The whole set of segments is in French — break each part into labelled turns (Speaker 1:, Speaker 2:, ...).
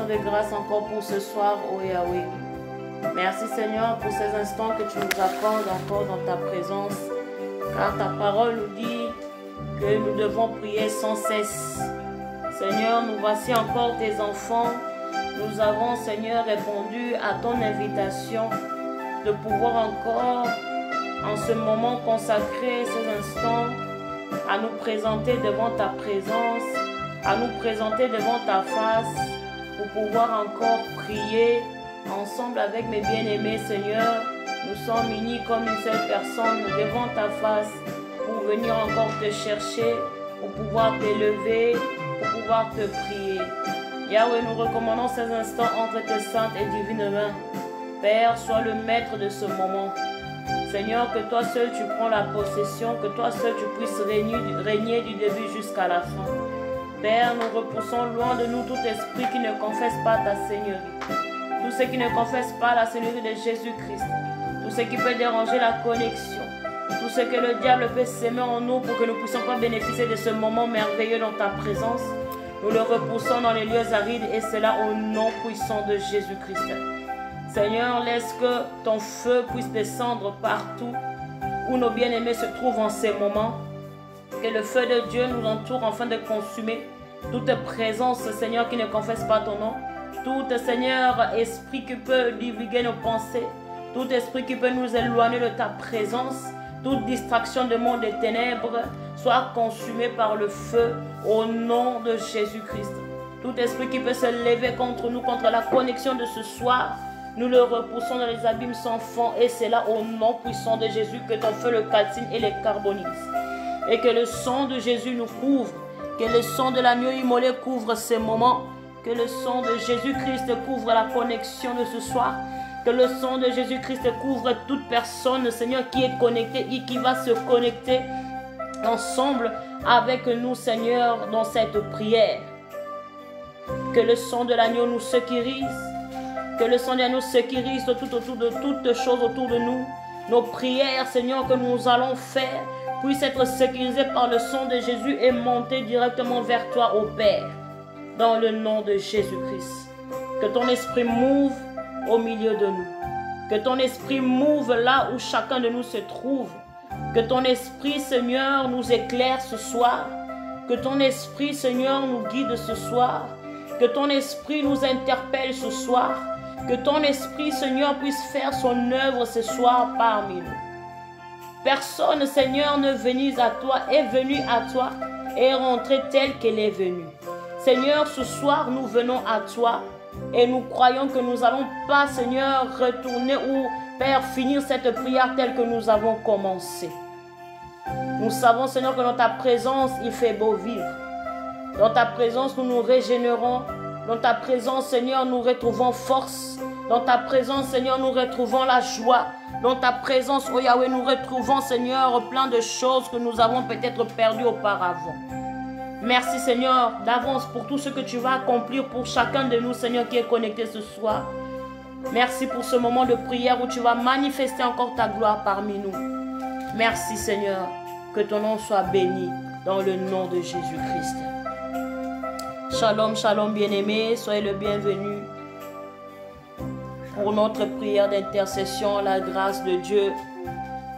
Speaker 1: De grâce encore pour ce soir, oh Yahweh. Merci Seigneur pour ces instants que tu nous accordes encore dans ta présence, car ta parole nous dit que nous devons prier sans cesse. Seigneur, nous voici encore tes enfants. Nous avons, Seigneur, répondu à ton invitation de pouvoir encore, en ce moment, consacrer ces instants à nous présenter devant ta présence, à nous présenter devant ta face, pour pouvoir encore prier ensemble avec mes bien-aimés, Seigneur. Nous sommes unis comme une seule personne devant ta face pour venir encore te chercher, pour pouvoir t'élever, pour pouvoir te prier. Yahweh, nous recommandons ces instants entre tes saintes et divines mains. Père, sois le maître de ce moment. Seigneur, que toi seul tu prends la possession, que toi seul tu puisses régner du début jusqu'à la fin. Père, nous repoussons loin de nous tout esprit qui ne confesse pas ta Seigneurie. Tout ce qui ne confesse pas la Seigneurie de Jésus-Christ. Tout ce qui peut déranger la connexion. Tout ce que le diable peut s'aimer en nous pour que nous ne puissions pas bénéficier de ce moment merveilleux dans ta présence. Nous le repoussons dans les lieux arides et cela au nom puissant de Jésus-Christ. Seigneur, laisse que ton feu puisse descendre partout où nos bien-aimés se trouvent en ces moments. Que le feu de Dieu nous entoure afin de consumer toute présence, Seigneur, qui ne confesse pas ton nom. Tout, Seigneur, esprit qui peut divulguer nos pensées. Tout esprit qui peut nous éloigner de ta présence. Toute distraction de monde des ténèbres soit consumée par le feu au nom de Jésus-Christ. Tout esprit qui peut se lever contre nous, contre la connexion de ce soir, nous le repoussons dans les abîmes sans fond et c'est là au nom puissant de Jésus que ton feu le calcine et les carbonise. Et que le sang de Jésus nous couvre, que le sang de l'agneau immolé couvre ces moments, que le sang de Jésus-Christ couvre la connexion de ce soir, que le sang de Jésus-Christ couvre toute personne, Seigneur, qui est connectée et qui va se connecter ensemble avec nous, Seigneur, dans cette prière. Que le sang de l'agneau nous sécurise, que le sang de l'agneau sécurise tout autour de toutes choses autour de nous. Nos prières, Seigneur, que nous allons faire, puisse être sécurisé par le sang de Jésus et monter directement vers toi, ô Père, dans le nom de Jésus-Christ. Que ton esprit mouve au milieu de nous. Que ton esprit mouve là où chacun de nous se trouve. Que ton esprit, Seigneur, nous éclaire ce soir. Que ton esprit, Seigneur, nous guide ce soir. Que ton esprit nous interpelle ce soir. Que ton esprit, Seigneur, puisse faire son œuvre ce soir parmi nous. Personne, Seigneur, ne venue à toi, est venu à toi et est rentrée telle qu'elle est venue. Seigneur, ce soir, nous venons à toi et nous croyons que nous n'allons pas, Seigneur, retourner ou, Père, finir cette prière telle que nous avons commencé. Nous savons, Seigneur, que dans ta présence, il fait beau vivre. Dans ta présence, nous nous régénérons. Dans ta présence, Seigneur, nous retrouvons force. Dans ta présence, Seigneur, nous retrouvons la joie. Dans ta présence, oh Yahweh, nous retrouvons, Seigneur, plein de choses que nous avons peut-être perdues auparavant. Merci, Seigneur, d'avance pour tout ce que tu vas accomplir pour chacun de nous, Seigneur, qui est connecté ce soir. Merci pour ce moment de prière où tu vas manifester encore ta gloire parmi nous. Merci, Seigneur, que ton nom soit béni dans le nom de Jésus-Christ. Shalom, shalom, bien-aimés, soyez le bienvenu pour notre prière d'intercession, la grâce de Dieu.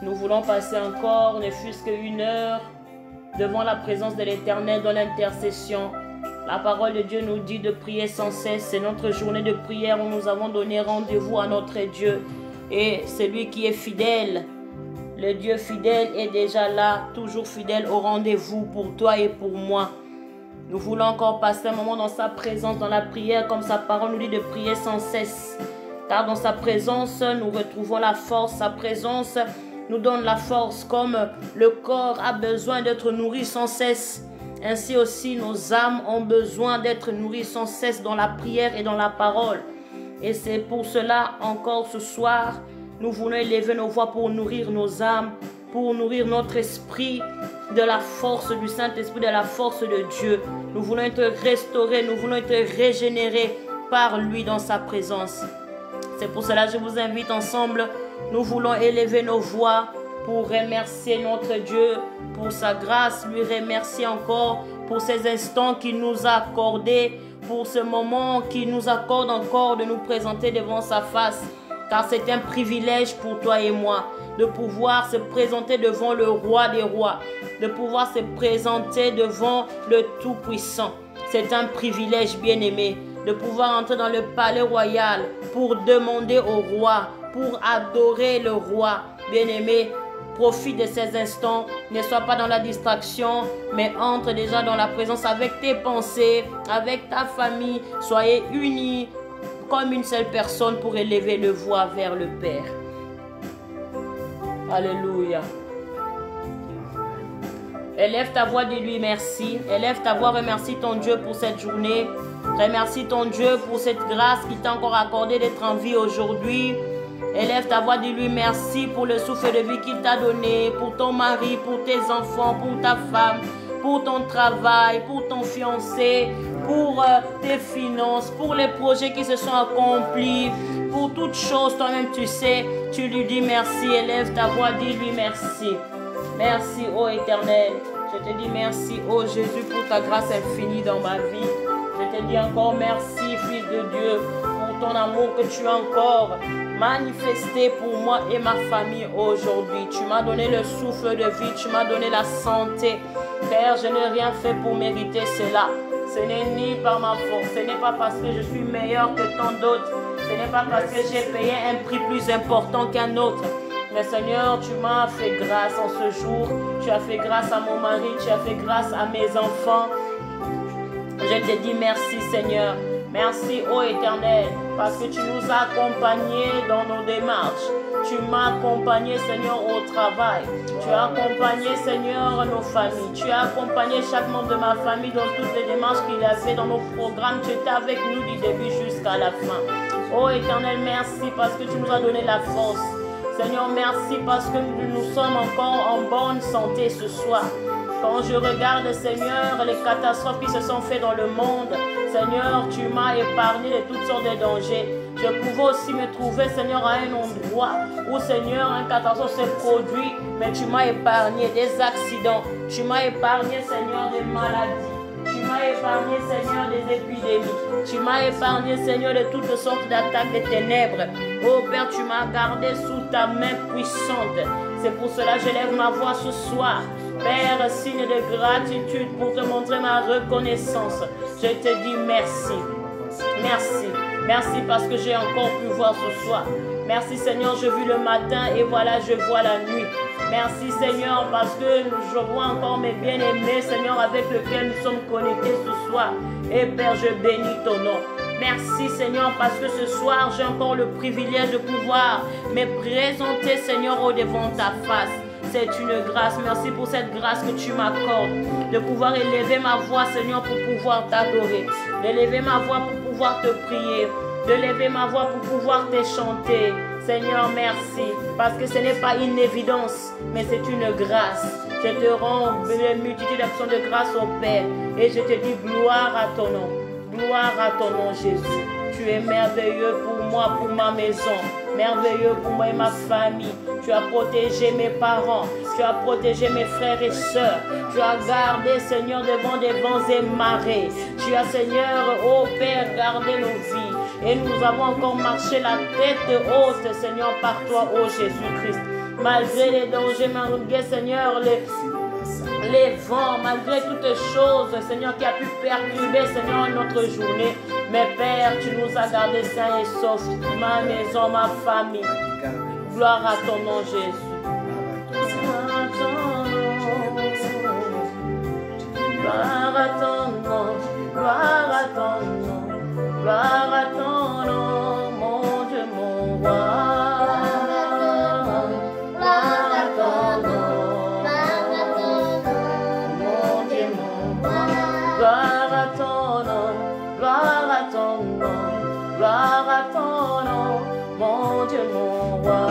Speaker 1: Nous voulons passer encore, ne fût-ce qu'une heure, devant la présence de l'Éternel dans l'intercession. La parole de Dieu nous dit de prier sans cesse. C'est notre journée de prière où nous avons donné rendez-vous à notre Dieu. Et celui qui est fidèle, le Dieu fidèle est déjà là, toujours fidèle au rendez-vous pour toi et pour moi. Nous voulons encore passer un moment dans sa présence, dans la prière, comme sa parole nous dit de prier sans cesse. Car dans sa présence, nous retrouvons la force. Sa présence nous donne la force, comme le corps a besoin d'être nourri sans cesse. Ainsi aussi, nos âmes ont besoin d'être nourries sans cesse dans la prière et dans la parole. Et c'est pour cela, encore ce soir, nous voulons élever nos voix pour nourrir nos âmes, pour nourrir notre esprit de la force du Saint-Esprit, de la force de Dieu. Nous voulons être restaurés, nous voulons être régénérés par lui dans sa présence. C'est pour cela que je vous invite ensemble, nous voulons élever nos voix pour remercier notre Dieu pour sa grâce, lui remercier encore pour ces instants qu'il nous a accordés, pour ce moment qu'il nous accorde encore de nous présenter devant sa face. Car c'est un privilège pour toi et moi de pouvoir se présenter devant le roi des rois, de pouvoir se présenter devant le Tout-Puissant. C'est un privilège, bien-aimé, de pouvoir entrer dans le palais royal pour demander au roi, pour adorer le roi. Bien-aimé, profite de ces instants, ne sois pas dans la distraction, mais entre déjà dans la présence avec tes pensées, avec ta famille. Soyez unis comme une seule personne pour élever le voix vers le Père. Alléluia. Élève ta voix, dis-lui merci. Élève ta voix, remercie ton Dieu pour cette journée. Remercie ton Dieu pour cette grâce qu'il t'a encore accordée d'être en vie aujourd'hui. Élève ta voix, dis-lui merci pour le souffle de vie qu'il t'a donné, pour ton mari, pour tes enfants, pour ta femme, pour ton travail, pour ton fiancé, pour tes finances, pour les projets qui se sont accomplis, pour toutes choses, toi-même tu sais, tu lui dis merci. Élève ta voix, dis-lui merci. Merci, ô Éternel. Je te dis merci, ô Jésus, pour ta grâce infinie dans ma vie. Je te dis encore merci, Fils de Dieu, pour ton amour que tu as encore manifesté pour moi et ma famille aujourd'hui. Tu m'as donné le souffle de vie, tu m'as donné la santé. Père, je n'ai rien fait pour mériter cela. Ce n'est ni par ma force, ce n'est pas parce que je suis meilleur que tant d'autres. Ce n'est pas parce que j'ai payé un prix plus important qu'un autre. Mais Seigneur, tu m'as fait grâce en ce jour. Tu as fait grâce à mon mari, tu as fait grâce à mes enfants. Je te dis merci, Seigneur. Merci, ô Éternel, parce que tu nous as accompagnés dans nos démarches. Tu m'as accompagné, Seigneur, au travail. Tu as accompagné, Seigneur, nos familles. Tu as accompagné chaque membre de ma famille dans toutes les démarches qu'il a fait dans nos programmes. Tu étais avec nous du début jusqu'à la fin. Ô Éternel, merci parce que tu nous as donné la force. Seigneur, merci parce que nous sommes encore en bonne santé ce soir. Quand je regarde, Seigneur, les catastrophes qui se sont faites dans le monde, Seigneur, tu m'as épargné de toutes sortes de dangers. Je pouvais aussi me trouver, Seigneur, à un endroit où, Seigneur, un catastrophe se produit, mais tu m'as épargné des accidents. Tu m'as épargné, Seigneur, des maladies. Tu m'as épargné, Seigneur, des épidémies. Tu m'as épargné, Seigneur, de toutes sortes d'attaques des ténèbres. Oh Père, tu m'as gardé sous ta main puissante. C'est pour cela que je lève ma voix ce soir. Père, signe de gratitude pour te montrer ma reconnaissance. Je te dis merci. Merci. Merci parce que j'ai encore pu voir ce soir. Merci Seigneur, je vis le matin et voilà, je vois la nuit. Merci Seigneur parce que je vois encore mes bien-aimés, Seigneur, avec lesquels nous sommes connectés ce soir. Et Père, je bénis ton nom. Merci Seigneur parce que ce soir, j'ai encore le privilège de pouvoir me présenter, Seigneur, au devant ta face. C'est une grâce. Merci pour cette grâce que tu m'accordes. De pouvoir élever ma voix, Seigneur, pour pouvoir t'adorer. D'élever ma voix pour pouvoir te prier. de lever ma voix pour pouvoir te chanter. Seigneur, merci, parce que ce n'est pas une évidence, mais c'est une grâce. Je te rends une multitude d'actions de grâce au Père et je te dis gloire à ton nom. Gloire à ton nom, Jésus. Tu es merveilleux pour moi, pour ma maison. Merveilleux pour moi et ma famille. Tu as protégé mes parents. Tu as protégé mes frères et sœurs. Tu as gardé, Seigneur, devant des vents et marées. Tu as, Seigneur, ô Père, gardé nos vies. Et nous avons encore marché la tête haute, Seigneur, par toi, ô Jésus-Christ. Malgré les dangers, malgré, Seigneur, les vents, malgré toutes choses, Seigneur, qui a pu perturber, Seigneur, notre journée. Mais Père, tu nous as gardés sains et saufs, ma maison, ma famille. Gloire à ton nom, Jésus. Gloire à ton nom, gloire à ton nom, gloire à ton nom, mon Dieu, mon roi. Gloire à ton nom, mon Dieu, mon roi. Gloire à ton nom, gloire à ton nom, gloire à ton nom, mon Dieu, mon roi.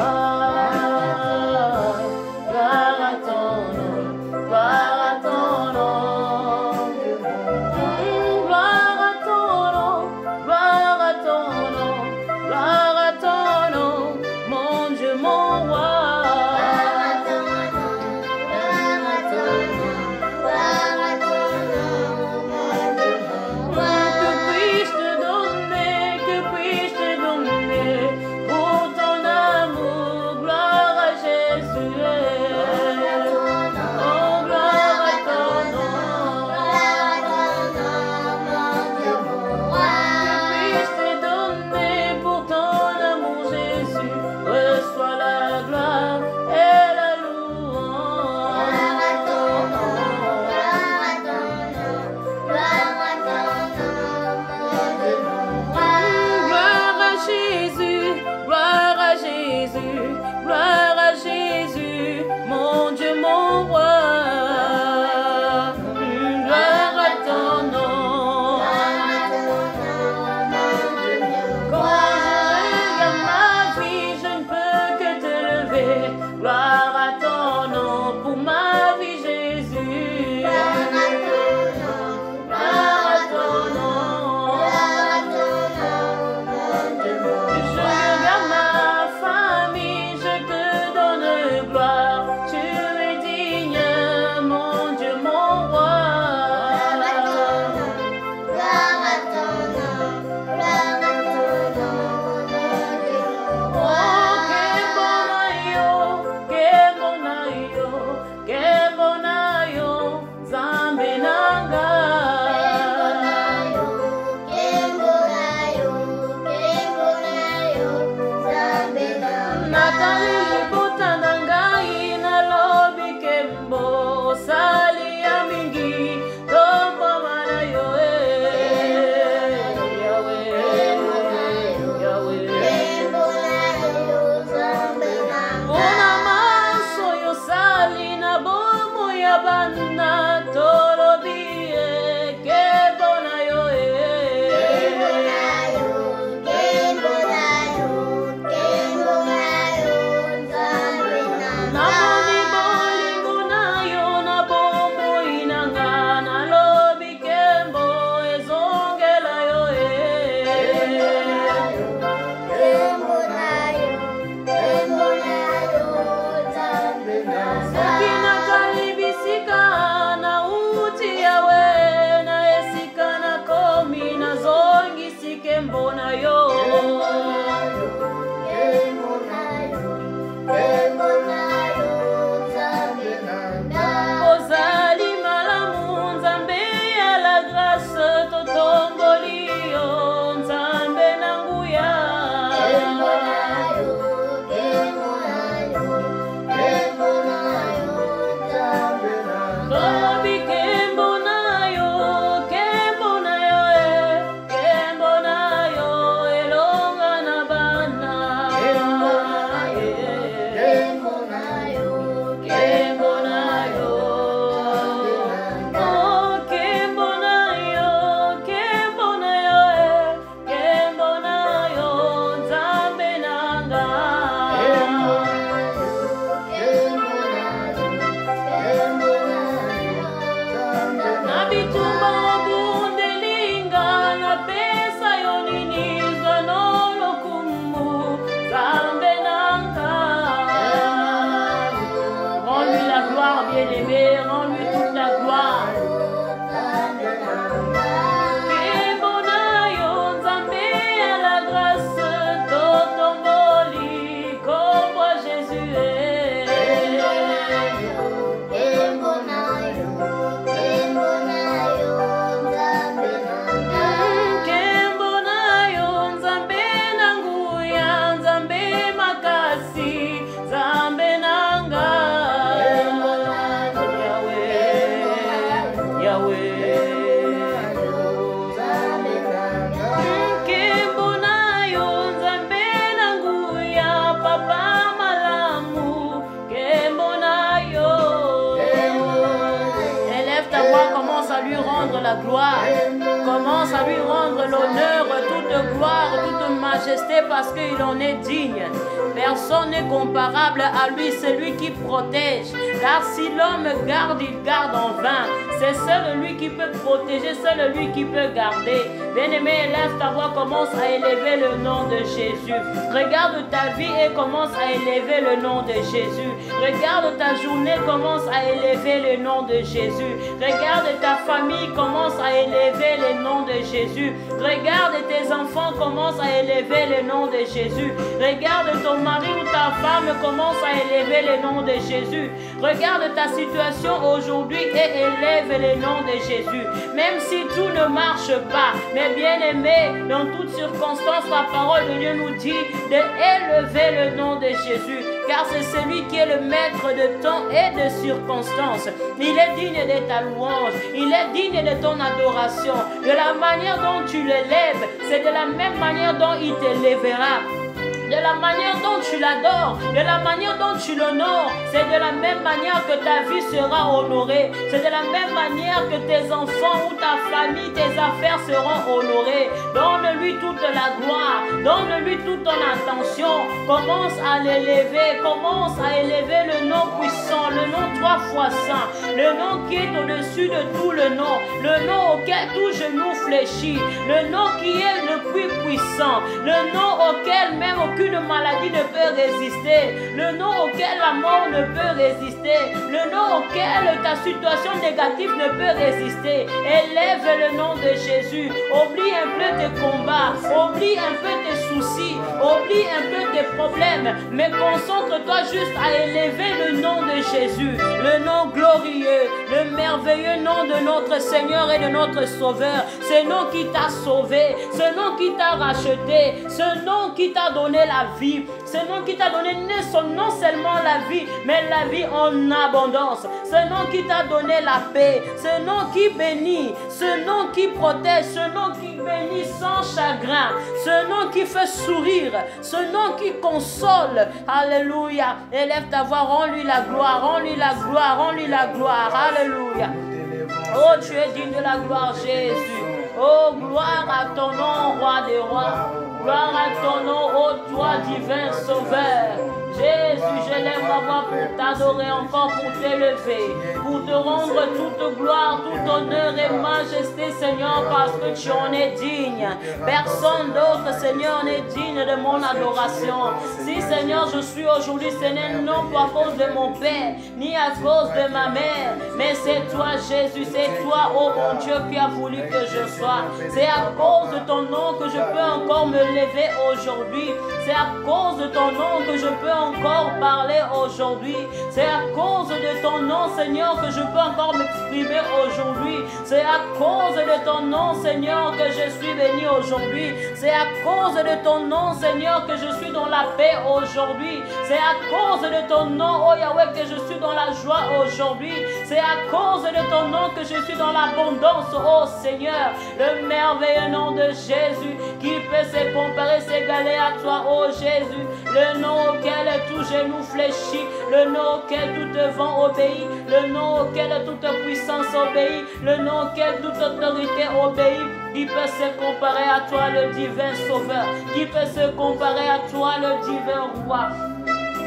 Speaker 1: à lui rendre la gloire. Commence à lui rendre l'honneur, toute gloire, toute majesté parce qu'il en est digne. Personne n'est comparable à lui, c'est lui qui protège. Car si l'homme garde, il garde en vain. C'est seul lui qui peut protéger, seul lui qui peut garder. Bien-aimé, élève ta voix, commence à élever le nom de Jésus. Regarde ta vie et commence à élever le nom de Jésus. Regarde ta journée, commence à élever le nom de Jésus. Regarde ta famille, commence à élever le nom de Jésus. Regarde tes enfants, commence à élever le nom de Jésus. Regarde ton mari ou ta femme, commence à élever le nom de Jésus. Regarde ta situation aujourd'hui et élève le nom de Jésus. Même si tout ne marche pas, mais bien aimé, dans toutes circonstances, la parole de Dieu nous dit d'élever le nom de Jésus. Car c'est celui qui est le maître de temps et de circonstances. Il est digne de ta louange. Il est digne de ton adoration. De la manière dont tu l'élèves, c'est de la même manière dont il t'élèvera. De la manière dont tu l'adores, de la manière dont tu l'honores, c'est de la même manière que ta vie sera honorée. C'est de la même manière que tes enfants ou ta famille, tes affaires seront honorées. Donne-lui toute la gloire, donne-lui toute ton attention. Commence à l'élever, commence à élever le nom puissant, le nom 3 fois saint, le nom qui est au-dessus de tout le nom auquel tout genou fléchit, le nom qui est le plus puissant, le nom auquel même aucune maladie ne peut résister, le nom auquel la mort ne peut résister, le nom auquel ta situation négative ne peut résister. Élève le nom de Jésus. Oublie un peu tes combats, oublie un peu tes soucis, oublie un peu tes problèmes, mais concentre-toi juste à élever le nom de Jésus, le nom glorieux, le merveilleux nom de notre Seigneur et de notre Sauveur, ce nom qui t'a sauvé, ce nom qui t'a racheté, ce nom qui t'a donné la vie, ce nom qui t'a donné non seulement la vie, mais la vie en abondance, ce nom qui t'a donné la paix, ce nom qui bénit, ce nom qui protège, ce nom qui bénit sans chagrin, ce nom qui fait sourire, ce nom qui console. Alléluia. Élève ta voix, rends-lui la gloire, rends-lui la gloire, rends-lui la gloire. Alléluia. Oh, tu es digne de la gloire, Jésus. Oh, gloire à ton nom, roi des rois. Gloire à ton nom, ô toi divin sauveur. Jésus, je lève ma voix pour t'adorer encore, pour t'élever, pour te rendre toute gloire, tout honneur et majesté, Seigneur, parce que tu en es digne. Personne d'autre, Seigneur, n'est digne de mon adoration. Si, Seigneur, je suis aujourd'hui, ce n'est non pas à cause de mon Père, ni à cause de ma mère, mais c'est toi, Jésus, c'est toi, ô mon Dieu, qui a voulu que je sois. C'est à cause de ton nom que je peux encore me lever aujourd'hui. C'est à cause de ton nom que je peux encore parler aujourd'hui. C'est à cause de ton nom, Seigneur, que je peux encore m'exprimer aujourd'hui. C'est à cause de ton nom, Seigneur, que je suis béni aujourd'hui. C'est à cause de ton nom, Seigneur, que je suis dans la paix aujourd'hui. C'est à cause de ton nom, oh Yahweh, que je suis dans la joie aujourd'hui. C'est à cause de ton nom que je suis dans l'abondance, oh Seigneur. Le merveilleux nom de Jésus qui peut se comparer, s'égaler à toi, oh Jésus. Le nom auquel tout genou fléchit, le nom auquel tout vent obéit, le nom auquel toute puissance obéit, le nom auquel toute autorité obéit. Qui peut se comparer à toi, le divin sauveur? Qui peut se comparer à toi, le divin roi?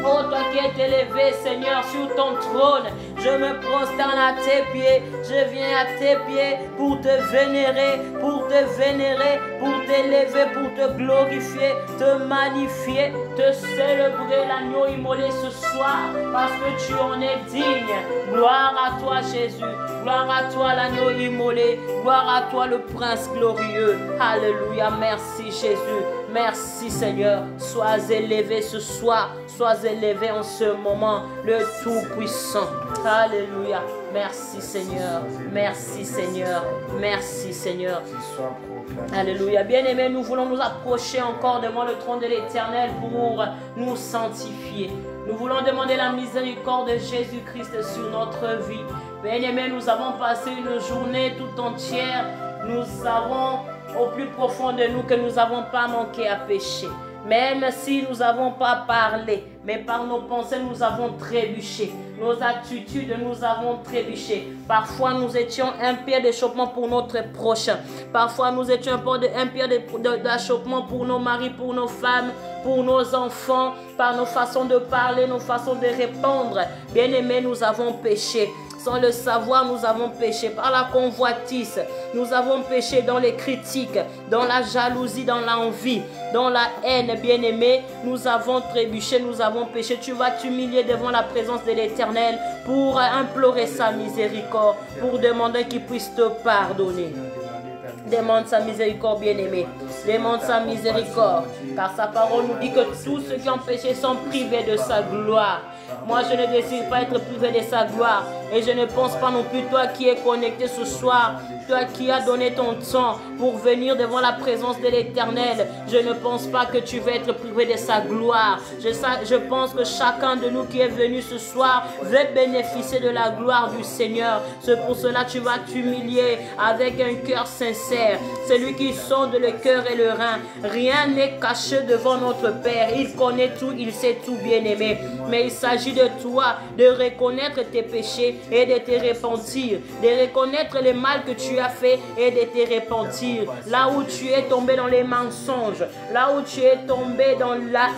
Speaker 1: Oh, toi qui es élevé, Seigneur, sur ton trône, je me prosterne à tes pieds, je viens à tes pieds pour te vénérer, pour t'élever, pour te glorifier, te magnifier, te célébrer l'agneau immolé ce soir, parce que tu en es digne. Gloire à toi, Jésus, gloire à toi, l'agneau immolé, gloire à toi, le prince glorieux. Alléluia, merci Jésus, merci Seigneur, sois élevé ce soir, sois élevé en ce moment, le Tout-Puissant. Alléluia. Merci Seigneur. Merci Seigneur. Merci Seigneur. Alléluia. Bien-aimés, nous voulons nous approcher encore devant le trône de l'Éternel pour nous sanctifier. Nous voulons demander la miséricorde de Jésus-Christ sur notre vie. Bien-aimés, nous avons passé une journée tout entière. Nous savons au plus profond de nous que nous n'avons pas manqué à pécher. Même si nous n'avons pas parlé, mais par nos pensées, nous avons trébuché. Nos attitudes, nous avons trébuché. Parfois, nous étions un pied d'achoppement pour notre prochain. Parfois, nous étions un pied d'achoppement pour nos maris, pour nos femmes, pour nos enfants, par nos façons de parler, nos façons de répondre. Bien-aimés, nous avons péché. Sans le savoir, nous avons péché par la convoitise. Nous avons péché dans les critiques, dans la jalousie, dans l'envie, dans la haine. Bien-aimé, nous avons trébuché, nous avons péché. Tu vas t'humilier devant la présence de l'Éternel pour implorer sa miséricorde, pour demander qu'il puisse te pardonner. Demande sa miséricorde, bien-aimé. Demande sa miséricorde. Car sa parole nous dit que tous ceux qui ont péché sont privés de sa gloire. Moi, je ne désire pas être privé de sa gloire. Et je ne pense pas non plus, toi qui es connecté ce soir, toi qui as donné ton temps pour venir devant la présence de l'Éternel, je ne pense pas que tu vas être privé de sa gloire. Je pense que chacun de nous qui est venu ce soir veut bénéficier de la gloire du Seigneur. C'est pour cela que tu vas t'humilier avec un cœur sincère. Celui qui sonde le cœur et le rein. Rien n'est caché devant notre Père. Il connaît tout, il sait tout, bien-aimé. Mais il s'agit de toi de reconnaître tes péchés et de te repentir, de reconnaître le mal que tu as fait et de te repentir. Là où tu es tombé dans les mensonges, là où tu es tombé dans la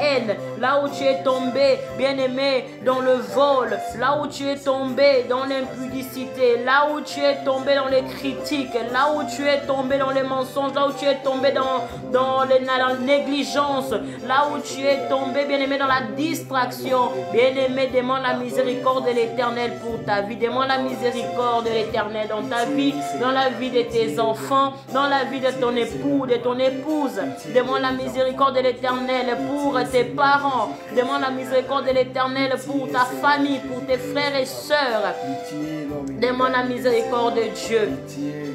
Speaker 1: haine, là où tu es tombé, bien-aimé, dans le vol, là où tu es tombé dans l'impudicité, là où tu es tombé dans les critiques, là où tu es tombé dans les mensonges, là où tu es tombé dans la négligence, là où tu es tombé, bien-aimé, dans la distraction. Bien-aimé, demande la miséricorde de l'Éternel pour ta vie. Demande la miséricorde de l'Éternel dans ta vie, dans la vie de tes enfants, dans la vie de ton époux, de ton épouse. Demande la miséricorde de l'Éternel pour tes parents. Demande la miséricorde de l'Éternel pour ta famille, pour tes frères et sœurs. Demande la miséricorde de Dieu.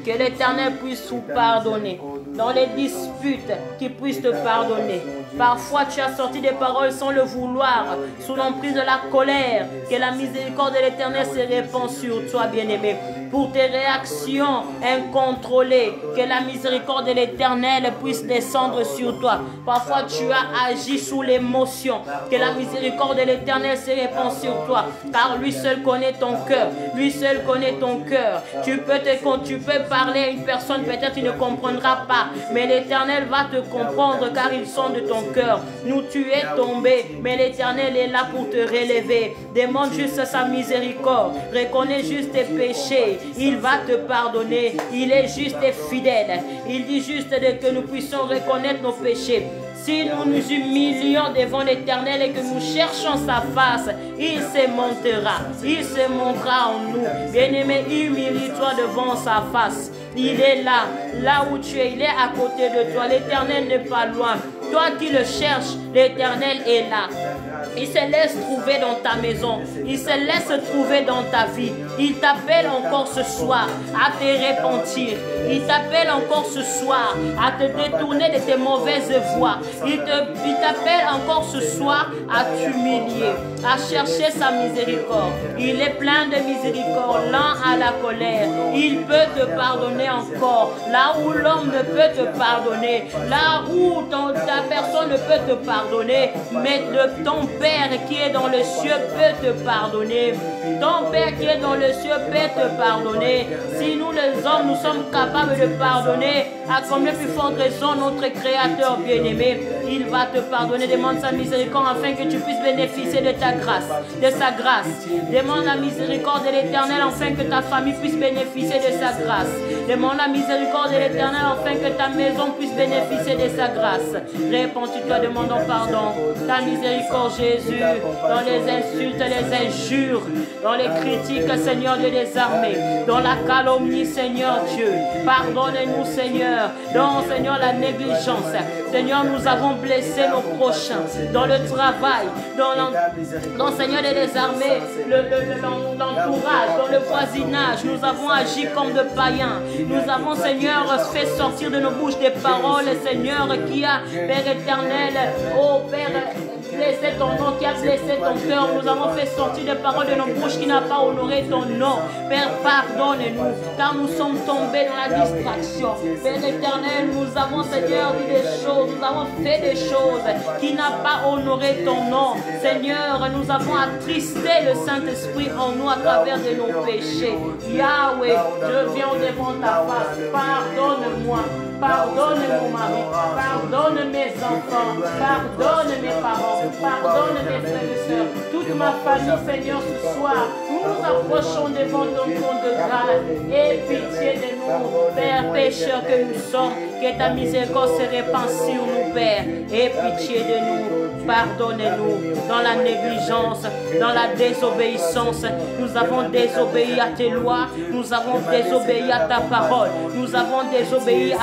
Speaker 1: Que l'Éternel puisse vous pardonner. Dans les disputes, qu'il puisse te pardonner. Parfois, tu as sorti des paroles sans le vouloir, sous l'emprise de la colère. Que la miséricorde de l'Éternel se répand sur toi, bien-aimé. Pour tes réactions incontrôlées, que la miséricorde de l'Éternel puisse descendre sur toi. Parfois, tu as agi sous l'émotion. Que la miséricorde de l'Éternel se répand sur toi. Car lui seul connaît ton cœur. Lui seul connaît ton cœur. Tu peux parler à une personne, peut-être il ne comprendra pas. Mais l'Éternel va te comprendre car il sonde ton cœur. Nous, tu es tombé, mais l'Éternel est là pour te relever. Demande juste sa miséricorde. Reconnais juste tes péchés. Il va te pardonner. Il est juste et fidèle. Il dit juste que nous puissions reconnaître nos péchés. Si nous nous humilions devant l'Éternel et que nous cherchons sa face, il se montrera. Il se montrera en nous. Bien-aimé, humilie-toi devant sa face. Il est là, là où tu es, il est à côté de toi. L'Éternel n'est pas loin. Toi qui le cherches, l'Éternel est là. Il se laisse trouver dans ta maison. Il se laisse trouver dans ta vie. Il t'appelle encore ce soir à te repentir. Il t'appelle encore ce soir à te détourner de tes mauvaises voies. Il t'appelle encore ce soir à t'humilier, à chercher sa miséricorde. Il est plein de miséricorde, lent à la colère. Il peut te pardonner encore. Là où l'homme ne peut te pardonner, là où ta personne ne peut te pardonner, mais ton Père qui est dans le cieux peut te pardonner. Ton Père qui est dans le cieux peut te pardonner. Si nous les hommes, nous sommes capables de pardonner, à combien plus forte raison notre Créateur bien-aimé, il va te pardonner. Demande sa miséricorde afin que tu puisses bénéficier de ta grâce, de sa grâce. Demande la miséricorde de l'Éternel afin que ta famille puisse bénéficier de sa grâce. Demande la miséricorde de l'Éternel afin que ta maison puisse bénéficier de sa grâce. Répands-toi, demandons pardon. Ta miséricorde, Jésus, dans les insultes, les injures, dans les critiques, Seigneur Dieu des armées, dans la calomnie, Seigneur Dieu. Pardonne-nous, Seigneur, dans, Seigneur, la négligence. Seigneur, nous avons blessé nos prochains dans le travail, dans Seigneur des armées, l'entourage, dans le voisinage. Nous avons agi comme de païens. Nous avons, Seigneur, fait sortir de nos bouches des paroles, Seigneur, qui a, Père éternel, oh Père, blessé ton nom, qui a blessé ton cœur. Nous avons fait sortir des paroles de nos bouches qui n'a pas honoré ton nom. Père, pardonne-nous, car nous sommes tombés dans la distraction. Père éternel, nous avons, Seigneur, dit des choses, nous avons fait des choses qui n'ont pas honoré ton nom. Seigneur, nous avons attristé le Saint-Esprit en nous à travers de nos péchés. Yahweh, je viens devant ta face. Pardonne-moi. Pardonne mon mari, pardonne mes enfants, pardonne mes parents, pardonne mes frères et sœurs, toute ma famille, Seigneur, ce soir. Nous nous approchons devant ton trône de grâce. Aie pitié de nous, Père pécheur que nous sommes, que ta miséricorde se répand sur nous, Père. Aie pitié de nous. Pardonne-nous dans la négligence, dans la désobéissance. Nous avons désobéi à tes lois, nous avons désobéi à ta parole, nous avons désobéi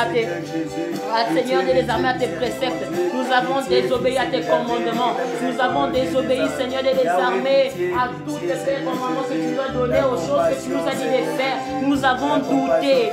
Speaker 1: Seigneur des armées, à tes préceptes, nous avons désobéi à tes commandements, nous avons désobéi, Seigneur des armées, à toutes les commandements que tu dois donner, aux choses que tu nous as dit de faire. Nous avons douté,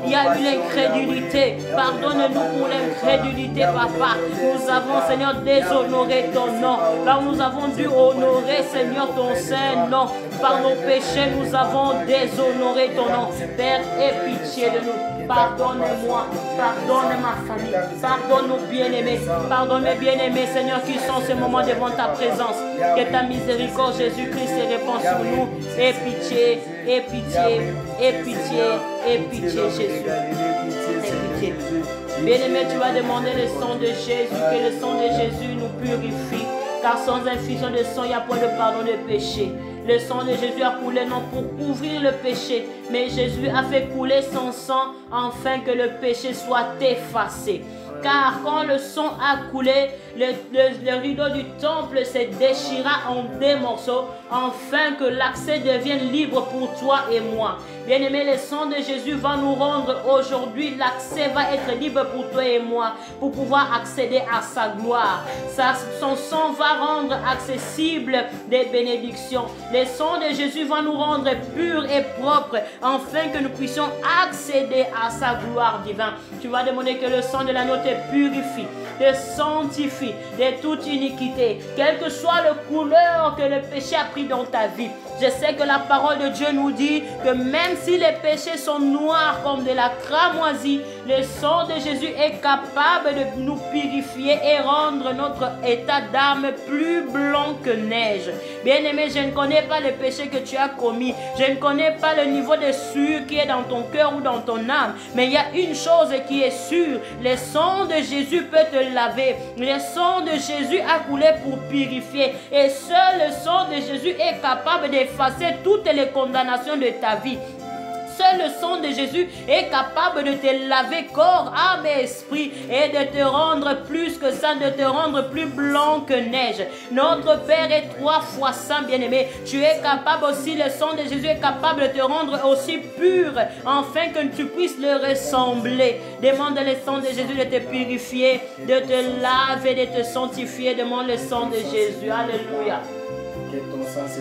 Speaker 1: il y a eu l'incrédulité. Pardonne-nous pour l'incrédulité, Papa. Nous avons, Seigneur, déshonoré ton nom. Là où nous avons dû honorer, Seigneur, ton saint nom. Par nos péchés, nous avons déshonoré ton nom. Père, aie pitié de nous. Pardonne-moi, pardonne ma famille, pardonne nos bien-aimés, pardonne mes bien-aimés, Seigneur, qui sont en ce moment devant ta présence. Que ta miséricorde, Jésus-Christ, se répand sur nous. Aie pitié, aie pitié, aie pitié, aie pitié, Jésus. Aie pitié. Bien-aimé, tu vas demander le sang de Jésus, que le sang de Jésus nous purifie, car sans infusion de sang, il n'y a point de pardon de péché. Le sang de Jésus a coulé non pour couvrir le péché, mais Jésus a fait couler son sang afin que le péché soit effacé. Car quand le sang a coulé, le rideau du temple se déchira en deux morceaux, afin que l'accès devienne libre pour toi et moi. Bien-aimé, le sang de Jésus va nous rendre aujourd'hui, l'accès va être libre pour toi et moi, pour pouvoir accéder à sa gloire. Son sang va rendre accessible des bénédictions. Le sang de Jésus va nous rendre purs et propres, afin que nous puissions accéder à sa gloire divine. Tu vas demander que le sang de l'agneau te purifie, te sanctifie de toute iniquité, quelle que soit la couleur que le péché a pris dans ta vie. Je sais que la parole de Dieu nous dit que même si les péchés sont noirs comme de la cramoisie, le sang de Jésus est capable de nous purifier et rendre notre état d'âme plus blanc que neige. Bien-aimé, je ne connais pas le péché que tu as commis. Je ne connais pas le niveau de sueur qui est dans ton cœur ou dans ton âme. Mais il y a une chose qui est sûre. Le sang de Jésus peut te laver. Le sang de Jésus a coulé pour purifier. Et seul le sang de Jésus est capable d'effacer toutes les condamnations de ta vie. Seul le sang de Jésus est capable de te laver corps, âme et esprit et de te rendre plus que ça, de te rendre plus blanc que neige. Notre Père est 3 fois saint, bien-aimé. Tu es capable aussi, le sang de Jésus est capable de te rendre aussi pur, afin que tu puisses le ressembler. Demande le sang de Jésus de te purifier, de te laver, de te sanctifier. Demande le sang de Jésus. Alléluia.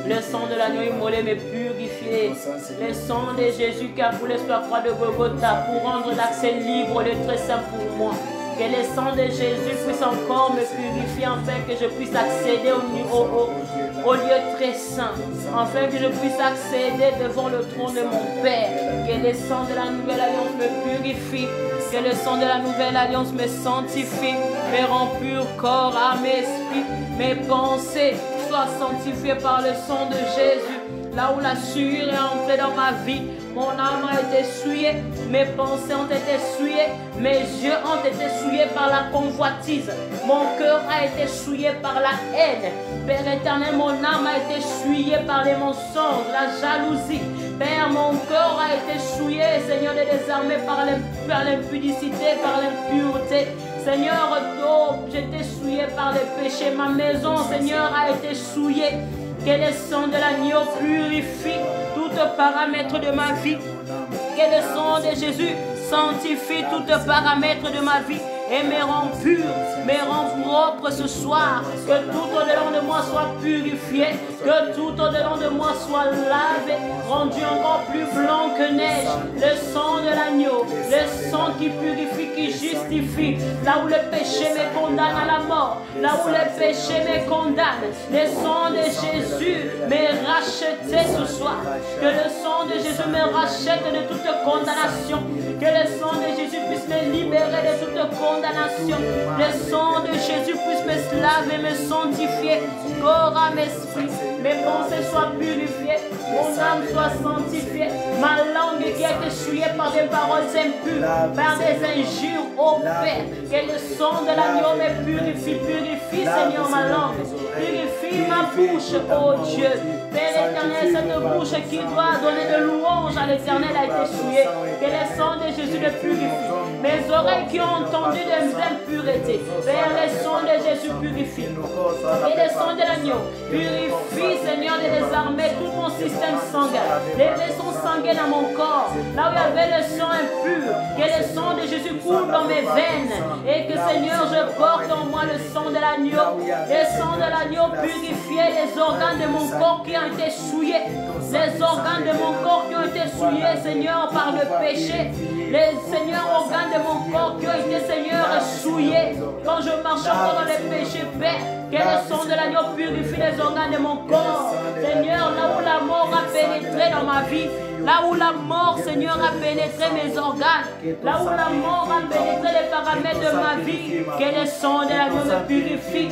Speaker 1: Le sang de l'agneau immolé me purifier. Le sang de Jésus qui a coulé sur la croix de Golgotha pour rendre l'accès libre, le très saint pour moi. Que le sang de Jésus puisse encore me purifier, afin que je puisse accéder au lieu très saint, afin que je puisse accéder devant le trône de mon Père. Que le sang de la nouvelle alliance me purifie, que le sang de la nouvelle alliance me sanctifie, me rend pur corps, âme et esprit, mes pensées soient sanctifiées par le sang de Jésus. Là où la sueur est entrée dans ma vie, mon âme a été souillée, mes pensées ont été souillées, mes yeux ont été souillés par la convoitise, mon cœur a été souillé par la haine. Père éternel, mon âme a été souillée par les mensonges, la jalousie. Père, mon cœur a été souillé, Seigneur des armées, par l'impudicité, par l'impureté. Seigneur, j'étais souillé par les péchés. Ma maison, Seigneur, a été souillée. Que le sang de l'agneau purifie tout paramètre de ma vie. Que le sang de Jésus sanctifie tout paramètre de ma vie et me rend pur, me rend propre ce soir. Que tout au-delà de moi soit purifié, que tout au-dedans de moi soit lavé, rendu encore plus blanc que neige. Le sang de l'agneau, le sang qui purifie, qui justifie. Là où le péché me condamne à la mort, là où le péché me condamne, le sang de Jésus me racheté ce soir. Que le sang de Jésus me rachète de toute condamnation. Que le sang de Jésus puisse me libérer de toute condamnation. Le sang de Jésus puisse me laver, me sanctifier. Corps, âme, esprit. Mes pensées soient purifiées. Mon âme soit sanctifiée. Ma langue qui a été souillée par des paroles impures, par des injures au Père. Que le sang de l'agneau me purifie. Purifie, Seigneur, ma langue. Purifie ma bouche, oh Dieu. Père éternel, cette bouche qui doit donner de louange à l'éternel a été souillée. Que le sang de Jésus le purifie. Mes oreilles qui ont entendu des impuretés, Père, le sang de Jésus purifie. Et le sang de l'agneau purifie, Seigneur, de désarmer tout mon système sanguin. Les vaisseaux sanguins dans mon corps, là où il y avait le sang impur, que le sang de Jésus coule dans mes veines. Et que, Seigneur, je porte en moi le sang de l'agneau. Le sang de l'agneau purifier les organes de mon corps qui ont été souillés. Les organes de mon corps qui ont été souillés, Seigneur, par le péché. Les, Seigneur, organes de mon corps qui ont été, Seigneur, souillés. Quand je marche encore dans les péchés, Père, que le sang de l'agneau purifie les organes de mon corps. Seigneur, là où la mort a pénétré dans ma vie, là où la mort, Seigneur, a pénétré mes organes, là où la mort a pénétré les paramètres de ma vie, que le sang de l'agneau me purifie.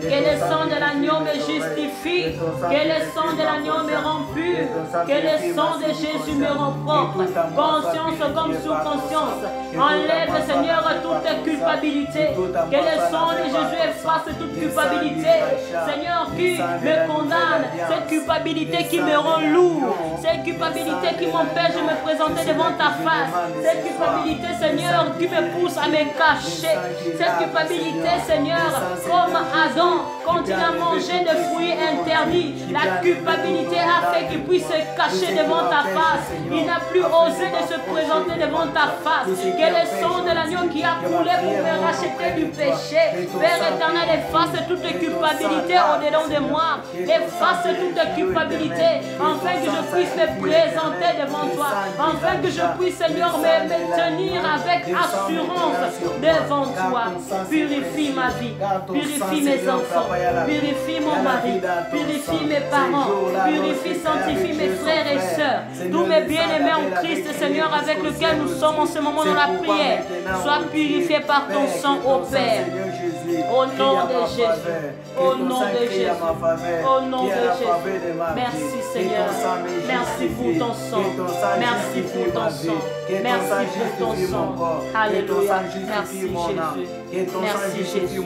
Speaker 1: Que le sang de l'agneau me justifie, que le sang de l'agneau me rend pur, que le sang de Jésus me rend propre, conscience comme sous conscience. Enlève, Seigneur, toute culpabilité, que le sang de Jésus efface toute culpabilité, Seigneur, qui me condamne, cette culpabilité qui me rend lourd, cette culpabilité qui m'empêche de me présenter devant ta face, cette culpabilité, Seigneur, qui me pousse à me cacher, cette culpabilité, Seigneur, comme Adam, quand il a mangé de fruits interdits, la culpabilité a fait qu'il puisse se cacher devant ta face. Il n'a plus osé de se présenter devant ta face. Que le sang de l'agneau qui a coulé pour me racheter du péché, Père éternel, efface toute culpabilité au-dedans de moi. Efface toute culpabilité, afin que je puisse me présenter devant toi. Afin que je puisse, Seigneur, me tenir avec assurance devant toi. Purifie ma vie, purifie mes enfants. Purifie mon mari, purifie mes parents, purifie, sanctifie mes frères et sœurs, tous mes bien-aimés en Christ, Seigneur, avec lesquels nous sommes en ce moment dans la prière. Sois purifié par ton sang, ô Père. Au nom de Jésus, au nom de Jésus, au nom de Jésus. Merci Seigneur, merci pour ton sang, merci pour ton sang, merci pour ton sang. Alléluia, merci Jésus, merci Jésus,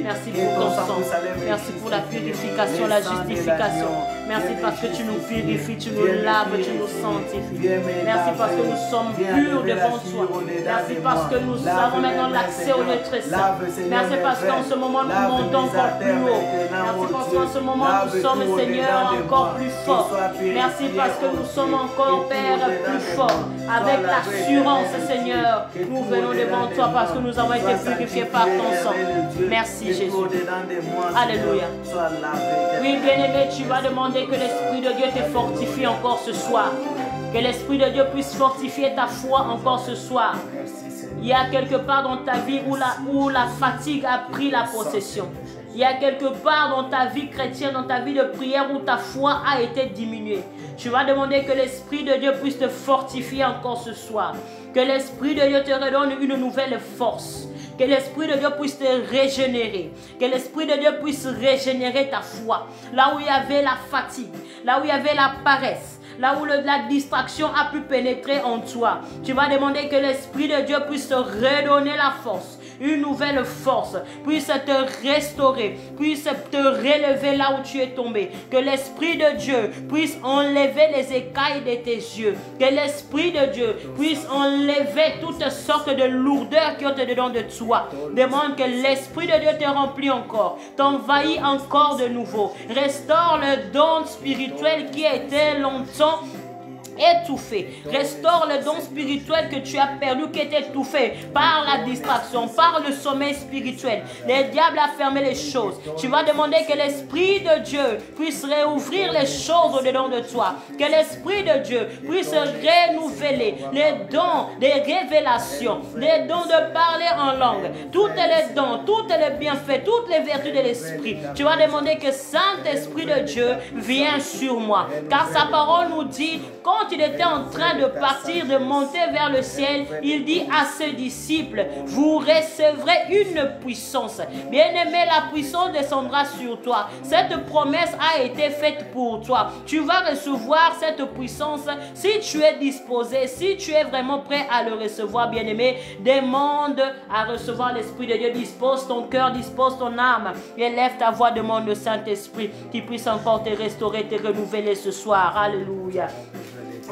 Speaker 1: merci pour ton sang, merci pour la purification, la justification. Merci parce que tu nous purifies, tu nous laves, tu nous sanctifies. Merci parce que nous sommes purs devant toi. Merci parce que nous avons maintenant l'accès au lieu très saint. Merci parce qu'en ce moment nous montons encore plus haut. Merci parce qu'en ce moment nous sommes, Seigneur, encore plus forts. Merci parce que nous sommes encore, Père, plus forts. Avec l'assurance, Seigneur, nous venons devant toi parce que nous avons été purifiés par ton sang. Merci Jésus. Alléluia. Oui, bien-aimé, tu vas demander que l'Esprit de Dieu te fortifie encore ce soir. Que l'Esprit de Dieu puisse fortifier ta foi encore ce soir. Il y a quelque part dans ta vie où la fatigue a pris la possession. Il y a quelque part dans ta vie chrétienne, dans ta vie de prière où ta foi a été diminuée. Tu vas demander que l'Esprit de Dieu puisse te fortifier encore ce soir. Que l'Esprit de Dieu te redonne une nouvelle force. Que l'Esprit de Dieu puisse te régénérer. Que l'Esprit de Dieu puisse régénérer ta foi. Là où il y avait la fatigue, là où il y avait la paresse, là où la distraction a pu pénétrer en toi. Tu vas demander que l'Esprit de Dieu puisse te redonner la force. Une nouvelle force puisse te restaurer, puisse te relever là où tu es tombé. Que l'Esprit de Dieu puisse enlever les écailles de tes yeux. Que l'Esprit de Dieu puisse enlever toutes sortes de lourdeurs qui ont dedans de toi. Demande que l'Esprit de Dieu te remplit encore, t'envahit encore de nouveau. Restaure le don spirituel qui a été longtemps étouffé. Restaure les dons spirituels que tu as perdus, qui étaient étouffés par la distraction, par le sommeil spirituel. Le diable a fermé les choses. Tu vas demander que l'Esprit de Dieu puisse réouvrir les choses au-dedans de toi. Que l'Esprit de Dieu puisse renouveler les dons des révélations, les dons de parler en langue, tous les dons, tous les bienfaits, toutes les vertus de l'Esprit. Tu vas demander que Saint-Esprit de Dieu vienne sur moi. Car sa parole nous dit, quand il était en train de partir, de monter vers le ciel, il dit à ses disciples, vous recevrez une puissance. Bien-aimé, la puissance descendra sur toi. Cette promesse a été faite pour toi. Tu vas recevoir cette puissance si tu es disposé, si tu es vraiment prêt à le recevoir, bien-aimé. Demande à recevoir l'Esprit de Dieu. Dispose ton cœur, dispose ton âme. Élève ta voix, demande le Saint-Esprit qui puisse encore te restaurer, te renouveler ce soir. Alléluia.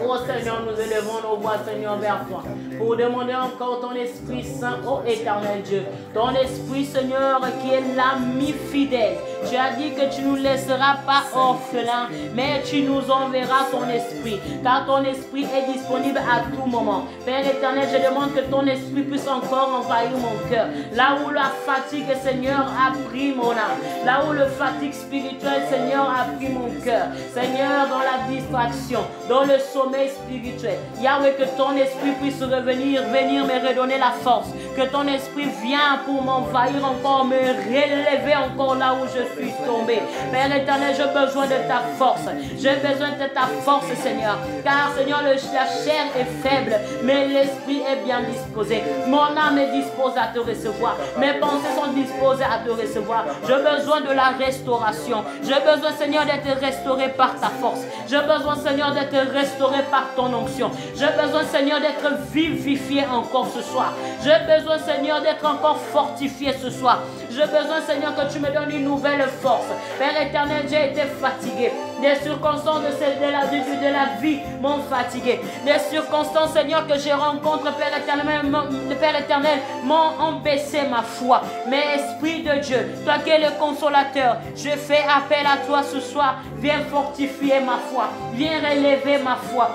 Speaker 1: Oh Seigneur, nous élevons nos voix, Seigneur, vers toi, pour demander encore ton Esprit Saint, ô éternel Dieu. Ton Esprit, Seigneur, qui est l'ami fidèle. Tu as dit que tu ne nous laisseras pas orphelins, mais tu nous enverras ton Esprit, car ton Esprit est disponible à tout moment. Père éternel, je demande que ton Esprit puisse encore envahir mon cœur. Là où la fatigue, Seigneur, a pris mon âme, là où le fatigue spirituel, Seigneur, a pris mon cœur. Seigneur, dans la distraction, dans le sommeil spirituel. Yahweh, que ton esprit puisse venir me redonner la force. Que ton esprit vienne pour m'envahir encore, me relever encore là où je suis tombé. Père éternel, j'ai besoin de ta force. J'ai besoin de ta force, Seigneur. Car, Seigneur, la chair est faible, mais l'esprit est bien disposé. Mon âme est disposée à te recevoir. Mes pensées sont disposées à te recevoir. J'ai besoin de la restauration. J'ai besoin, Seigneur, d'être restauré par ta force. J'ai besoin, Seigneur, d'être restauré par ton onction. J'ai besoin, Seigneur, d'être vivifié encore ce soir. J'ai besoin, Seigneur, d'être encore fortifié ce soir. J'ai besoin, Seigneur, que tu me donnes une nouvelle force. Père éternel, j'ai été fatigué. Les circonstances de la vie m'ont fatigué. Les circonstances, Seigneur, que je rencontre, Père éternel, m'ont baissé ma foi. Mais Esprit de Dieu, toi qui es le consolateur, je fais appel à toi ce soir. Viens fortifier ma foi. Viens relever ma foi.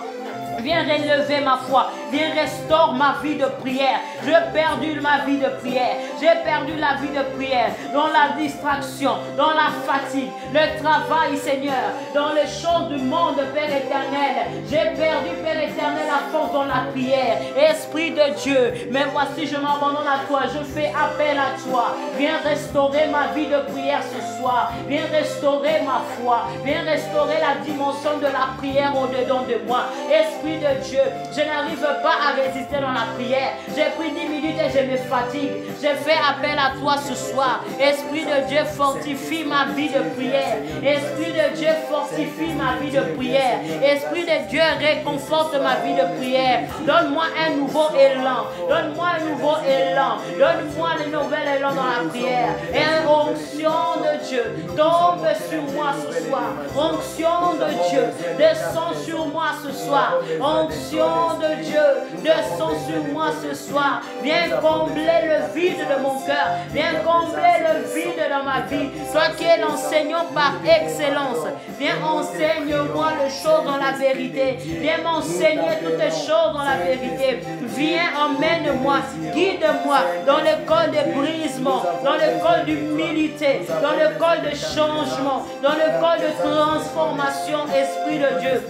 Speaker 1: Viens relever ma foi. Viens restaure ma vie de prière. J'ai perdu ma vie de prière. J'ai perdu la vie de prière dans la distraction, dans la fatigue, le travail, Seigneur, dans les choses du monde, Père éternel. J'ai perdu, Père éternel, la force dans la prière. Esprit de Dieu, mais voici, je m'abandonne à toi. Je fais appel à toi. Viens restaurer ma vie de prière ce soir. Viens restaurer ma foi. Viens restaurer la dimension de la prière au-dedans de moi. Esprit de Dieu, je n'arrive pas à résister dans la prière. J'ai pris 10 minutes et je me fatigue. Je fais appel à toi ce soir. Esprit de Dieu, fortifie ma vie de prière. Esprit de Dieu, fortifie ma vie de prière. Esprit de Dieu, réconforte ma vie de prière. Donne-moi un nouveau élan. Donne-moi un nouveau élan. Donne-moi un nouvel élan dans la prière. Et une onction de Dieu tombe sur moi ce soir. Onction de Dieu descend sur moi ce soir. Onction de Dieu, descends sur moi ce soir. Viens combler le vide de mon cœur. Viens combler le vide dans ma vie. Toi qui es l'enseignant par excellence. Viens enseigne-moi les choses dans la vérité. Viens m'enseigner toutes les choses dans la vérité. Viens, emmène-moi, guide-moi dans l'école de brisement, dans l'école d'humilité, dans l'école de changement, dans l'école de transformation, Esprit de Dieu.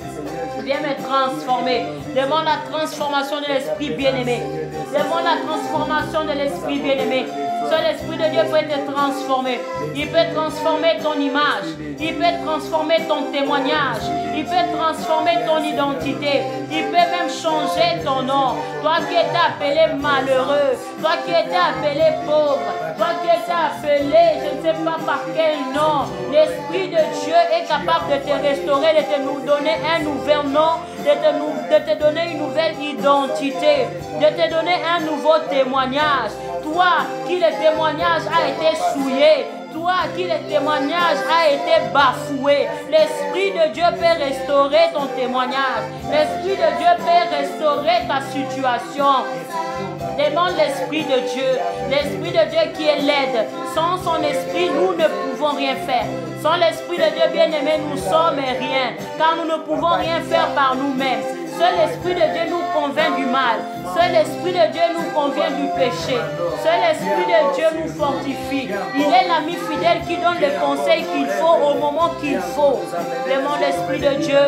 Speaker 1: Viens me transformer. Demande la transformation de l'esprit bien-aimé. Demande la transformation de l'esprit bien-aimé. Seul l'Esprit de Dieu peut te transformer. Il peut transformer ton image. Il peut transformer ton témoignage. Il peut transformer ton identité. Il peut même changer ton nom. Toi qui étais appelé malheureux. Toi qui étais appelé pauvre. Toi qui étais appelé, je ne sais pas par quel nom. L'Esprit de Dieu est capable de te restaurer, de te donner un nouvel nom, de te donner une nouvelle identité, de te donner un nouveau témoignage. Toi qui le témoignage a été souillé, toi qui le témoignage a été bafoué, l'Esprit de Dieu peut restaurer ton témoignage. L'Esprit de Dieu peut restaurer ta situation. Demande l'Esprit de Dieu, l'Esprit de Dieu qui est l'aide. Sans son Esprit, nous ne pouvons rien faire. Sans l'Esprit de Dieu bien-aimé, nous sommes rien, car nous ne pouvons rien faire par nous-mêmes. Seul l'Esprit de Dieu nous convainc du mal. Seul l'Esprit de Dieu nous convainc du péché. Seul l'Esprit de Dieu nous fortifie. Il est l'ami fidèle qui donne les conseils qu'il faut au moment qu'il faut. Demande l'Esprit de Dieu.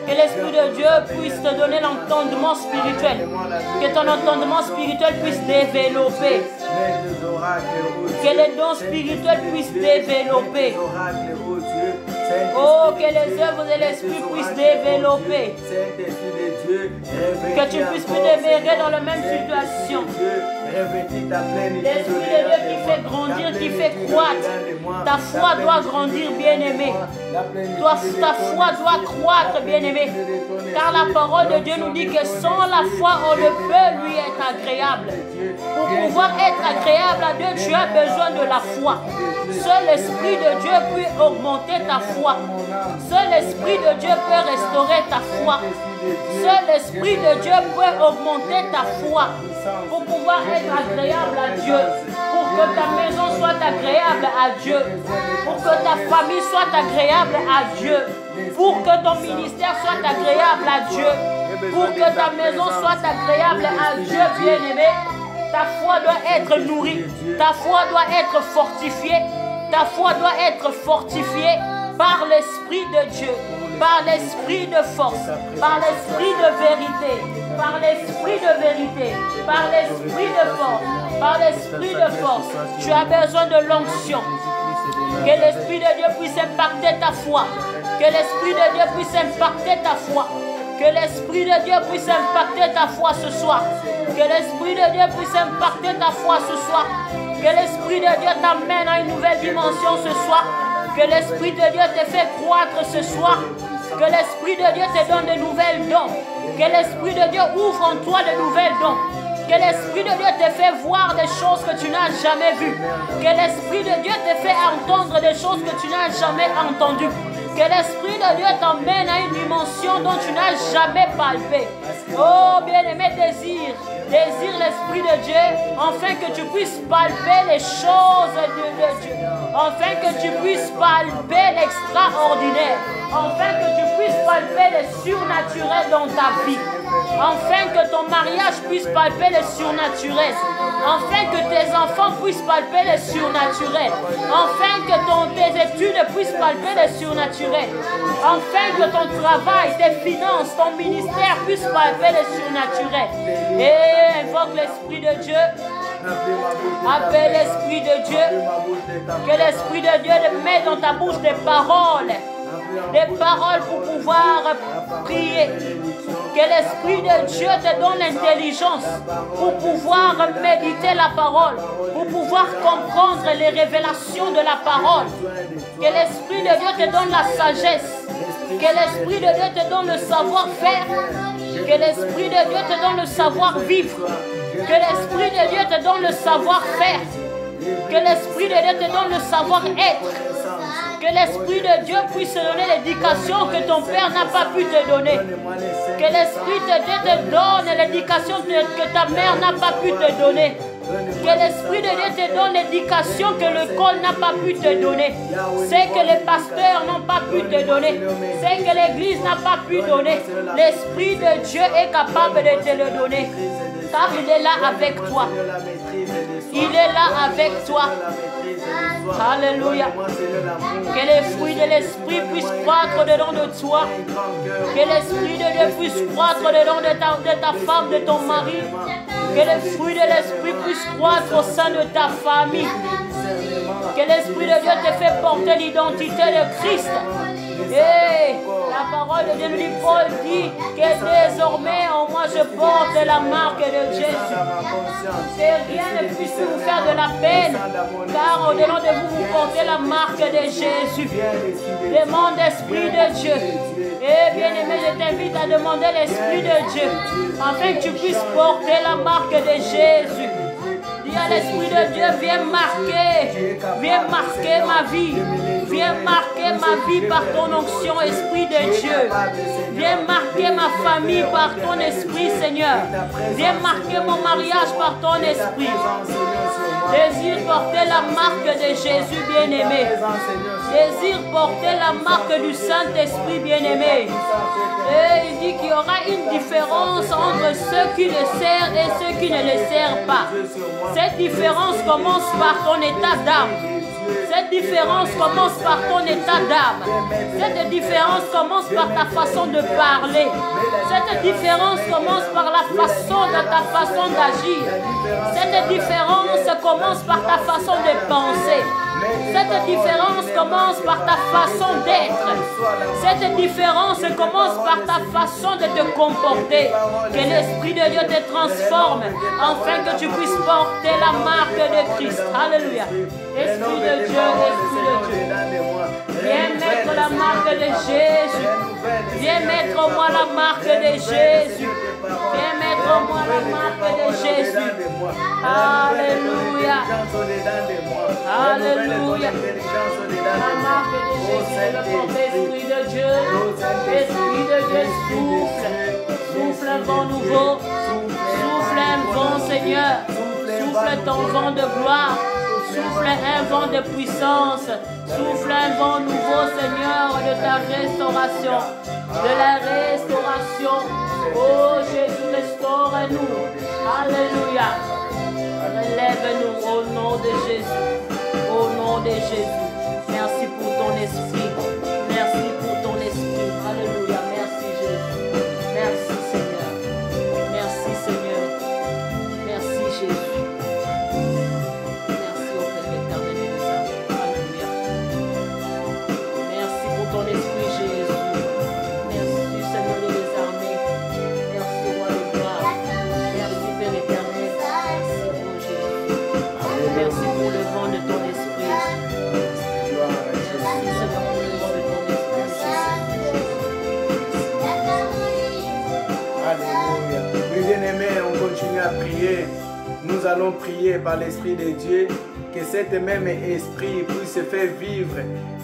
Speaker 1: Que l'Esprit de Dieu puisse te donner l'entendement spirituel. Que ton entendement spirituel puisse développer. Que les dons spirituels puissent développer. Oh, que les œuvres de l'Esprit puissent développer. Que tu puisses plus demeurer dans la même situation. L'Esprit de Dieu qui fait grandir, qui fait croître. Ta foi doit grandir, bien-aimé. Ta foi doit croître, bien-aimé. Car la parole de Dieu nous dit que sans la foi, on ne peut lui être agréable. Pour pouvoir être agréable à Dieu, tu as besoin de la foi. Seul l'Esprit de Dieu peut augmenter ta foi. Seul l'Esprit de Dieu peut restaurer ta foi. Seul l'Esprit de Dieu peut augmenter ta foi pour pouvoir être agréable à Dieu, pour que ta maison soit agréable à Dieu, pour que ta famille soit agréable à Dieu, pour que ton ministère soit agréable à Dieu, pour que ta maison soit agréable à Dieu, bien-aimé. Ta foi doit être nourrie, ta foi doit être fortifiée, ta foi doit être fortifiée par l'Esprit de Dieu, par l'Esprit de force, par l'Esprit de vérité, par l'Esprit de vérité, par l'Esprit de force, par l'Esprit de force. Tu as besoin de l'onction. Que l'Esprit de Dieu puisse impacter ta foi. Que l'Esprit de Dieu puisse impacter ta foi. Que l'Esprit de Dieu puisse impacter ta foi ce soir. Que l'Esprit de Dieu puisse impacter ta foi ce soir. Que l'Esprit de Dieu t'amène à une nouvelle dimension ce soir. Que l'Esprit de Dieu te fait croître ce soir. Que l'Esprit de Dieu te donne de nouvelles dons. Que l'Esprit de Dieu ouvre en toi de nouvelles dons. Que l'Esprit de Dieu te fait voir des choses que tu n'as jamais vues. Que l'Esprit de Dieu te fait entendre des choses que tu n'as jamais entendues. Que l'Esprit de Dieu t'emmène à une dimension dont tu n'as jamais palpé. Oh, bien-aimé, désire l'Esprit de Dieu, afin que tu puisses palper les choses de Dieu, afin que tu puisses palper l'extraordinaire, afin que tu puisses palper le surnaturel dans ta vie, afin que ton mariage puisse palper le surnaturel, afin que tes enfants puissent palper le surnaturel, afin que tes études puissent palper le surnaturel, afin que ton travail, tes finances, ton ministère puissent palper le surnaturel. Et invoque l'Esprit de Dieu. Appelle l'Esprit de Dieu. Que l'Esprit de Dieu mette dans ta bouche des paroles pour pouvoir prier. Que l'Esprit de Dieu te donne l'intelligence pour pouvoir méditer la parole, pour pouvoir comprendre les révélations de la parole. Que l'Esprit de Dieu te donne la sagesse. Que l'Esprit de Dieu te donne le savoir-faire. Que l'Esprit de Dieu te donne le savoir-vivre. Que l'Esprit de Dieu te donne le savoir-faire. Que l'Esprit de Dieu te donne le savoir-être. Que l'Esprit de Dieu puisse te donner l'éducation que ton Père n'a pas pu te donner. Que l'Esprit de Dieu te donne l'éducation que ta mère n'a pas pu te donner. Que l'Esprit de Dieu te donne l'éducation que l'école n'a pas pu te donner. C'est que les pasteurs n'ont pas pu te donner. C'est que l'Église n'a pas pu donner. L'Esprit de Dieu est capable de te le donner. Car il est là avec toi. Il est là avec toi. Alléluia. Que les fruits de l'Esprit puissent croître dedans de toi. Que l'Esprit de Dieu puisse croître dedans de ta femme, de ton mari. Que les fruits de l'Esprit puissent croître au sein de ta famille. Que l'Esprit de Dieu te fait porter l'identité de Christ. Et la parole de Dieu nous dit, Paul dit que désormais en moi je porte la marque de Jésus. Que rien ne puisse vous faire de la peine, car au-delà de vous, vous portez la marque de Jésus. Demande l'Esprit de Dieu. Et bien aimé, je t'invite à demander l'Esprit de Dieu, afin que tu puisses porter la marque de Jésus. Dis à l'Esprit de Dieu, viens marquer ma vie. Viens marquer ma vie par ton onction, Esprit de Dieu. Viens marquer ma famille par ton Esprit, Seigneur. Viens marquer mon mariage par ton Esprit. Désire porter la marque de Jésus bien-aimé. Désire porter la marque du Saint-Esprit bien-aimé. Et il dit qu'il y aura une différence entre ceux qui le servent et ceux qui ne le servent pas. Cette différence commence par ton état d'âme. Cette différence commence par ton état d'âme. Cette différence commence par ta façon de parler. Cette différence commence par la façon de ta façon d'agir. Cette différence commence par ta façon de penser. Cette différence commence par ta façon d'être. Cette différence commence par ta façon de te comporter. Que l'Esprit de Dieu te transforme afin que tu puisses porter la marque de Christ. Alléluia. Esprit de Dieu, Esprit de Dieu. Viens mettre la marque de Jésus. Viens mettre en moi la marque de Jésus. Viens mettre en moi la marque de Jésus. Alléluia. Alléluia. La marque de Jésus, le porte Esprit de Dieu. Esprit de Dieu, souffle. Souffle un vent nouveau. Souffle un vent, Seigneur. Souffle ton vent de gloire. Souffle un vent de puissance. Souffle un vent nouveau, Seigneur, de ta restauration. De la restauration. Oh Jésus, restaure-nous. Alléluia. Relève-nous au nom de Jésus. Au nom de Jésus. Merci pour ton esprit. Merci pour ton esprit. Alléluia. Merci Jésus. Merci Seigneur. Merci Seigneur. Merci Jésus. Merci au Père éternel et des armées. Alléluia. Merci pour ton esprit Jésus. Merci Seigneur des armées. Merci roi de gloire. Merci Père éternel. Merci pour Jésus. Merci pour le vent de ton esprit.
Speaker 2: Alléluia. Bien-aimés, on continue à prier. Nous allons prier par l'Esprit de Dieu que cet même esprit puisse faire vivre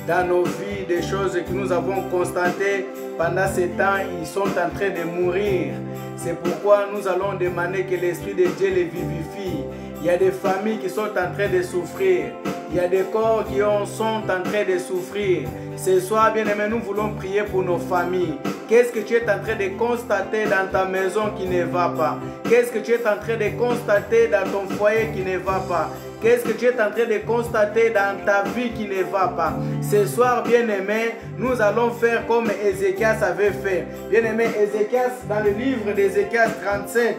Speaker 2: dans nos vies des choses que nous avons constatées pendant ce temps. Ils sont en train de mourir. C'est pourquoi nous allons demander que l'Esprit de Dieu les vivifie. Il y a des familles qui sont en train de souffrir. Il y a des corps qui sont en train de souffrir. Ce soir, bien-aimés, nous voulons prier pour nos familles. Qu'est-ce que tu es en train de constater dans ta maison qui ne va pas? Qu'est-ce que tu es en train de constater dans ton foyer qui ne va pas? Qu'est-ce que tu es en train de constater dans ta vie qui ne va pas? Ce soir, bien-aimé, nous allons faire comme Ézéchias avait fait. Bien-aimé, Ézéchias, dans le livre d'Ézéchias 37,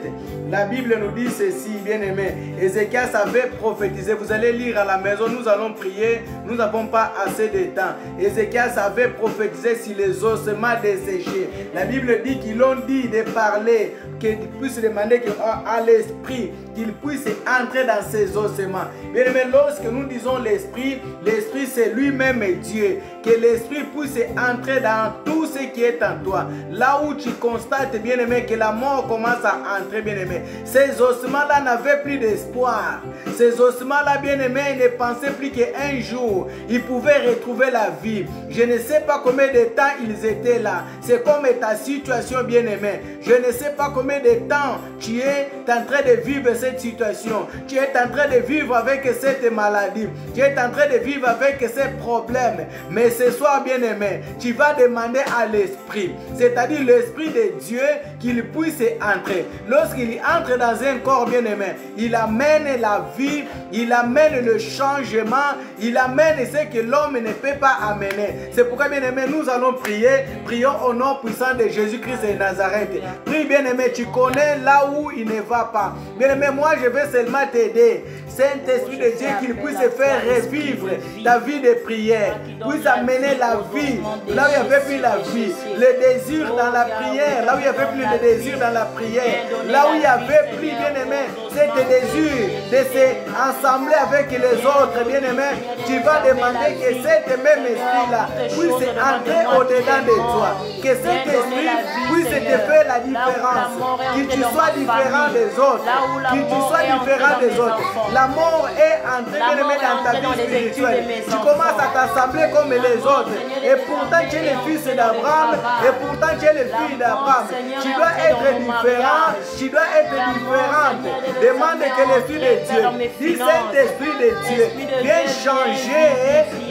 Speaker 2: la Bible nous dit ceci, bien-aimé. Ézéchias avait prophétisé. Vous allez lire à la maison, nous allons prier. Nous n'avons pas assez de temps. Ézéchias avait prophétisé sur les ossements desséchés. La Bible dit qu'ils l'ont dit de parler, qu'ils puissent demander à l'esprit qu'il puisse entrer dans ces ossements. Bien aimé, lorsque nous disons l'esprit, l'esprit c'est lui-même Dieu. Que l'esprit puisse entrer dans tout ce qui est en toi. Là où tu constates, bien aimé, que la mort commence à entrer, bien aimé. Ces ossements-là n'avaient plus d'espoir. Ces ossements-là, bien aimé, ne pensaient plus qu'un jour, ils pouvaient retrouver la vie. Je ne sais pas combien de temps ils étaient là. C'est comme ta situation, bien aimé. Je ne sais pas combien de temps tu es en train de vivre cette situation. Tu es en train de vivre avec cette maladie. Tu es en train de vivre avec ces problèmes. Mais ce soir, bien aimé, tu vas demander à l'esprit, c'est-à-dire l'esprit de Dieu, qu'il puisse entrer. Lorsqu'il entre dans un corps, bien aimé, il amène la vie, il amène le changement, il amène ce que l'homme ne peut pas amener. C'est pourquoi, bien aimé, nous allons prier. Prions au nom puissant de Jésus-Christ de Nazareth. Prie, bien aimé, tu connais là où il ne va pas. Bien aimé, moi je vais seulement t'aider. Saint-Esprit de Dieu, qu'il puisse faire revivre ta vie de prière, puisse amener la vie là où il n'y avait plus la vie, le désir dans la prière, là où il n'y avait plus le désir dans la prière, là où il n'y avait plus, bien aimé, cet désir de s'assembler avec les autres, bien aimé. Tu vas demander que cet même esprit là puisse entrer au-dedans de toi. Que cet esprit puisse te faire la différence. Que tu sois différent des autres. Que tu sois différent des autres. La mort est entrée dans ta vie spirituelle. Tu commences à t'assembler comme les autres. Et pourtant tu es le fils d'Abraham. Et pourtant tu es le fils d'Abraham. Tu dois être différent. Tu dois être différente. Demande que le Fils de Dieu, dis Saint-Esprit de Dieu, viens changer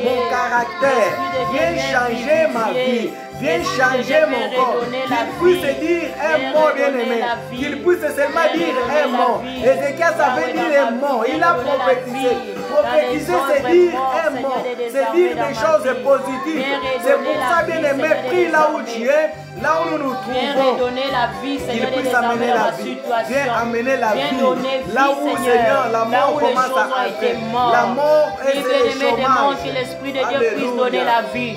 Speaker 2: mon caractère. Viens changer ma vie. Viens changer mon corps. Qu'il puisse dire un mot bien-aimé. Qu'il puisse seulement dire un mot. Ézéchias savait dire un mot. Il a prophétisé. Prophétiser, c'est dire un mot. C'est dire des choses positives. C'est pour ça, bien-aimé, prie là où tu es. Là où nous nous trouvons,
Speaker 1: qu'il puisse amener la vie.
Speaker 2: Viens amener la vie. Là où, Seigneur, la mort commence à entrer. La mort est le chômage.
Speaker 1: Que l'Esprit de Dieu puisse donner la vie.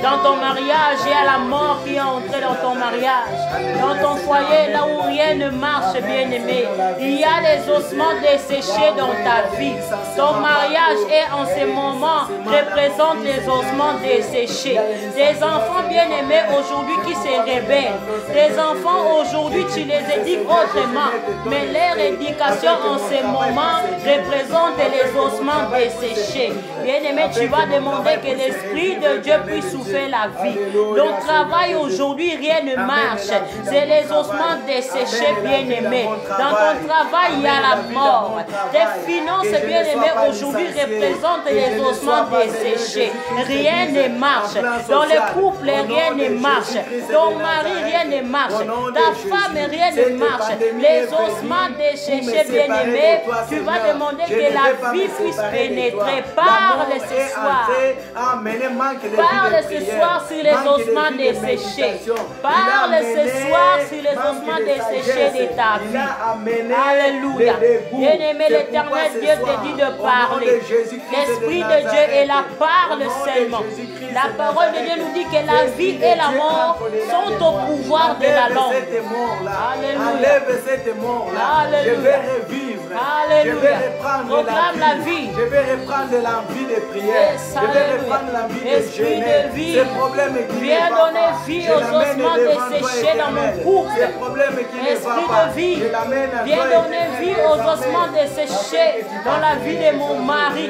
Speaker 1: Dans ton mariage, il y a la mort qui est entrée dans ton mariage. Dans ton foyer, là où rien ne marche, bien-aimé, il y a les ossements desséchés dans ta vie. Ton mariage est en ce moment représente les ossements desséchés. Des enfants bien-aimés aujourd'hui qui se rebelles. Les enfants aujourd'hui, tu les éduques autrement, mais leur éducation en ce moment représente les ossements desséchés. Bien-aimé, tu vas demander que l'Esprit de Dieu puisse souffler la vie. Ton travail aujourd'hui, rien ne marche. C'est les ossements desséchés, bien-aimé. Dans ton travail, il y a la mort. Tes finances, bien-aimé, aujourd'hui représentent les ossements desséchés. Rien ne marche. Dans le couple, rien ne marche. Ton mari, rien ne marche. Ta femme, rien ne marche. Les ossements desséchés, bien-aimés, tu vas demander que la vie puisse pénétrer. Parle ce soir. Parle ce soir sur les ossements desséchés. Parle ce soir sur les ossements desséchés de ta vie. Alléluia. Bien-aimé, l'Éternel Dieu te dit de parler. L'Esprit de Dieu est là, parle seulement. La parole de Dieu nous dit que la vie et la mort sont au pouvoir de la langue. Alléluia.
Speaker 2: Cette mort-là. Je vais revivre.
Speaker 1: Alléluia.
Speaker 2: Je vais reprendre
Speaker 1: la vie.
Speaker 2: Je vais reprendre l'envie de prière. Je vais reprendre l'envie de jeûner. Ces problèmes qui
Speaker 1: viens donner vie aux ossements desséchés dans mon couple.
Speaker 2: Ces problèmes qui ne vont pas.
Speaker 1: De vie. Viens donner vie aux ossements desséchés dans la vie de mon mari.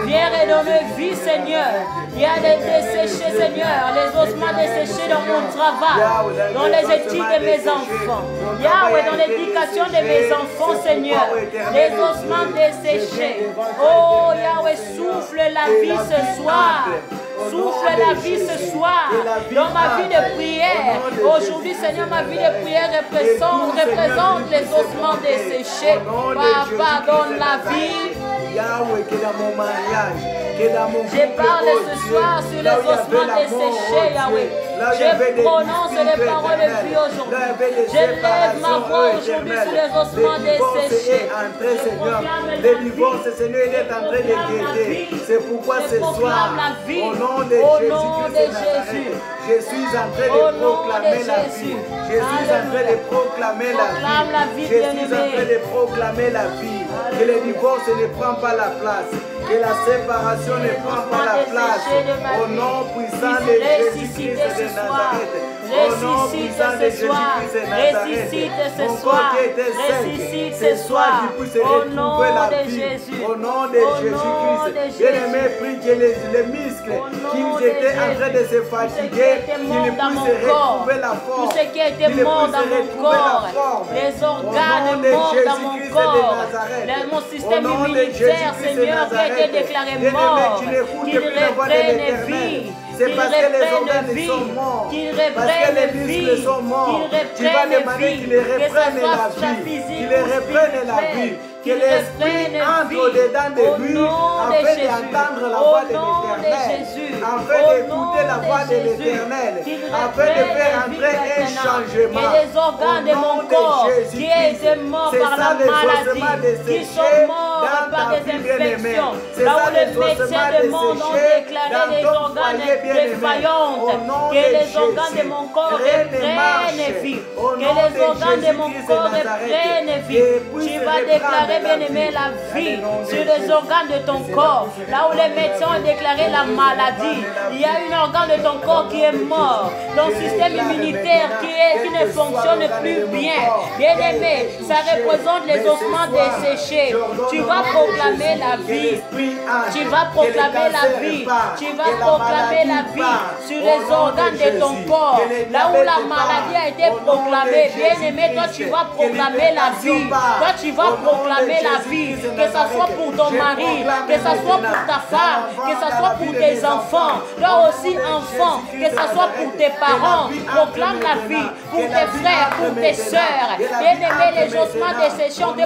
Speaker 1: Viens redonner vie, Seigneur. Il y a des desséchés, Seigneur. Les ossements desséchés dans mon travail, dans les études de mes enfants. Yahweh, dans l'éducation de mes enfants, Seigneur. Les ossements desséchés. Oh, Yahweh, souffle la vie ce soir. Souffle la vie ce soir dans ma vie de prière. Aujourd'hui, Seigneur, ma vie de prière représente les ossements desséchés. Papa, donne la vie.
Speaker 2: Yahweh, que dans mon mariage, que dans mon
Speaker 1: je parle ce soir sur les ossements desséchés, Yahweh. Je prononce les paroles de vie aujourd'hui. Je lève ma voix aujourd'hui sur les ossements desséchés.
Speaker 2: Le divorce, Seigneur, il est en train de guetter. C'est pourquoi ce soir, au nom de Jésus, je suis en train de proclamer la vie. Je suis en train de proclamer la vie. Je suis en train de proclamer la vie. Que le divorce ne prend pas la place. Que la séparation ne prend pas la place. Au nom puissant de Jésus-Christ de Nazareth. Au nom puissant de Jésus-Christ de Nazareth. Mon corps qui était sec, ce soir, tu puisses retrouver la vie. Au nom de Jésus-Christ. Bien-aimé, prie que les muscles qui étaient en train de se fatiguer, qu'ils puissent retrouver la force.
Speaker 1: Tout ce qui a été mort dans mon corps, les organes morts dans mon corps, mon système immunitaire, Seigneur, qui a été déclaré mort, qu'il reprenne vie.
Speaker 2: C'est parce que les organes sont morts, parce que les muscles sont morts. Tu vas demander qu'ils reprennent la vie, qu'ils reprennent la vie, que l'Esprit entre au-dedans de lui afin d'entendre la voix de l'Éternel, afin d'écouter la voix de l'Éternel, afin de faire entrer un changement.
Speaker 1: Que les organes de mon corps qui étaient morts par la maladie, qui sont morts par des infections, là où les médecins du monde ont déclaré les organes défaillantes, que les organes de mon corps reprennent vie, que les organes de mon corps reprennent vie. Tu vas déclarer déclarer, bien-aimé, la vie sur les organes de ton corps. Là où les médecins ont déclaré la maladie, il y a un organe de ton corps qui est mort. Ton système immunitaire qui ne fonctionne plus bien. Bien-aimé, ça représente les ossements desséchés. Tu vas proclamer la vie. Tu vas proclamer la vie. Tu vas proclamer la vie sur les organes de ton corps. Là où la maladie a été proclamée, bien-aimé, toi tu vas proclamer la vie. Toi tu vas proclamer la vie. Que ce soit pour ton mari, que ce soit pour ta femme, que ce soit pour tes enfants. Toi aussi enfant, que ce soit pour tes parents. Proclame la vie pour tes frères, pour tes sœurs. Bien-aimé, les ossements desséchés ont été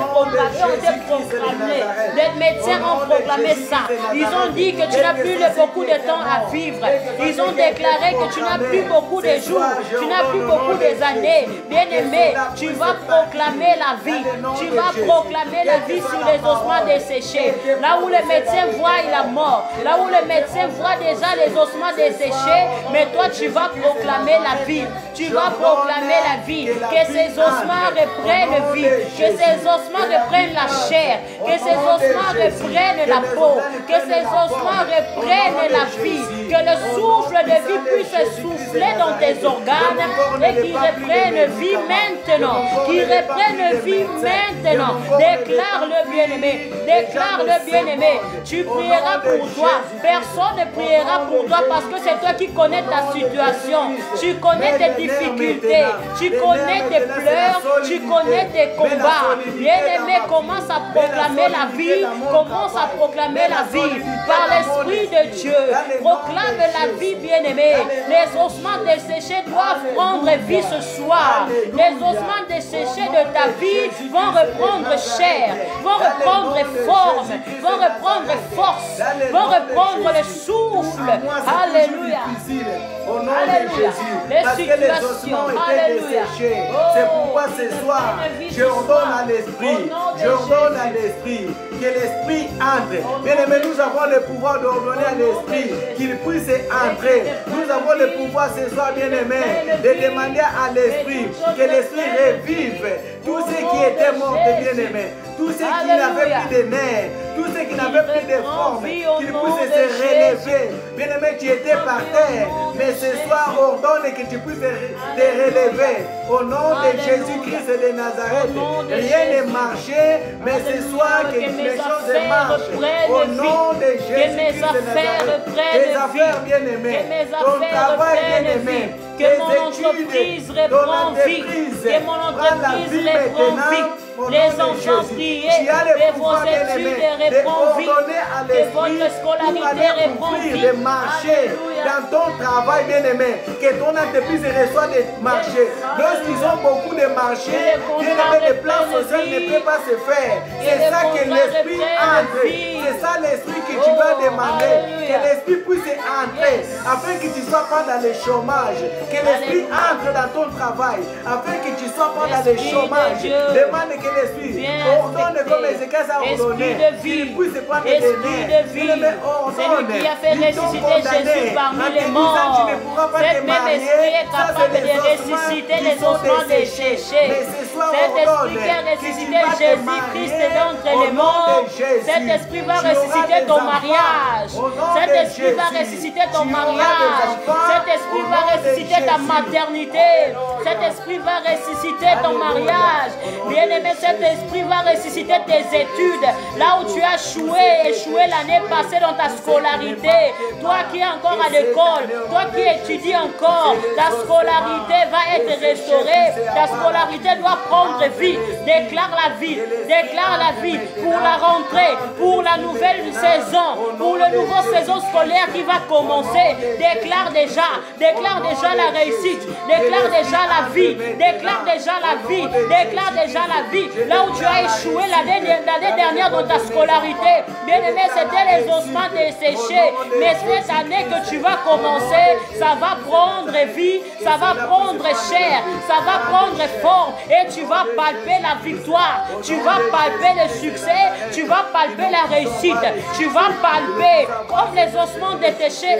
Speaker 1: proclamés. Les médecins ont proclamé ça. Ils ont dit que tu n'as plus beaucoup de temps à vivre. Ils ont déclaré que tu n'as plus beaucoup de jours. Tu n'as plus beaucoup d'années. Bien-aimé, tu vas proclamer la vie. Tu vas proclamer la vie sur les ossements desséchés. Là où les médecins voient la mort. Là où les médecins voient déjà les ossements desséchés. Mais toi, tu vas proclamer la vie. Tu vas proclamer la vie. Que ces ossements reprennent vie. Que ces ossements reprennent la chair. Que ces ossements reprennent la peau. Que ces ossements reprennent la vie. Que le souffle de vie puisse souffler dans tes organes et qu'ils reprennent vie maintenant. Qu'ils reprennent vie maintenant. Déclare-le, bien-aimé. Déclare-le, bien-aimé. Tu prieras pour toi. Personne ne priera pour toi parce que c'est toi qui connais ta situation. Tu connais tes difficultés. Tu connais tes pleurs. Tu connais tes combats. Bien-aimé, commence à proclamer la vie. Commence à proclamer la vie par l'Esprit de Dieu. Proclame la vie, bien-aimé. Les ossements desséchés doivent prendre vie ce soir. Les ossements desséchés de ta vie vont reprendre chair, vont reprendre forme, vont reprendre force, vont reprendre le souffle. Alléluia. Alléluia. Les situations. Alléluia.
Speaker 2: C'est pourquoi ce soir, je ordonne à l'Esprit, que l'Esprit entre. Bien-aimé, nous avons le pouvoir d'ordonner à l'Esprit qu'il puisse entrer. Nous avons le pouvoir ce soir, bien-aimé, de demander à l'Esprit que l'Esprit revive tous ceux qui étaient morts, bien-aimé, tous ceux qui n'avaient plus de nerfs, tous ceux qui n'avaient plus de forme, qu'ils puissent se relever. Bien-aimé, tu étais par terre, mais ce soir, ordonne que tu puisses te relever. Au nom de Jésus-Christ de Nazareth, rien ne marchait, mais ce soir, que les choses marchent. Au nom de Jésus-Christ de Nazareth, tes affaires bien-aimées, ton travail bien-aimé,
Speaker 1: que mon entreprise reprend vie, que mon entreprise reprend vie. Les enfants priez, que vos études reprennent vie, que votre scolarité reprend vie.
Speaker 2: De marcher dans ton travail, bien-aimé, que ton entreprise reçoit des marchés. Lorsqu'ils ont beaucoup de marchés, bien-aimé, les plans sociaux ne peuvent pas se faire. C'est ça que l'Esprit entre. C'est ça l'Esprit que tu vas demander. Que l'Esprit puisse entrer, afin que tu ne sois pas dans le chômage. Que l'Esprit entre dans ton travail, afin que tu ne sois pas dans le chômage. Demande que l'Esprit ordonne comme Ézéchiel a ordonné. Qu'il puisse prendre des nerfs.
Speaker 1: Celui qui a fait ressusciter Jésus parmi les morts. Cet même esprit est capable de ressusciter les ossements desséchés. Cet esprit qui a ressuscité Jésus-Christ d'entre les morts. Cet esprit va ressusciter ton mariage. Cet esprit va ressusciter ton mariage. Cet esprit va ressusciter ta maternité. Cet esprit va ressusciter ton mariage. Bien-aimé, cet esprit va ressusciter tes études. Là où tu as échoué l'année passée dans ta scolarité. Toi qui es encore à l'école, toi qui étudies encore, ta scolarité va être restaurée. Ta scolarité doit prendre vie. Déclare la vie. Déclare la vie pour la rentrée, pour la nouvelle saison, pour le nouveau saison scolaire qui va commencer. Déclare déjà la réussite. Déclare déjà la vie. Déclare déjà la vie. Déclare déjà la vie. Là où tu as échoué l'année dernière dans ta scolarité, bien-aimé, c'était les ossements desséchés. Mais cette année que tu vas commencer, ça va prendre vie, ça va prendre chair, ça va prendre forme et tu vas palper la victoire, tu vas palper le succès, tu vas palper la réussite, tu vas palper comme les ossements desséchés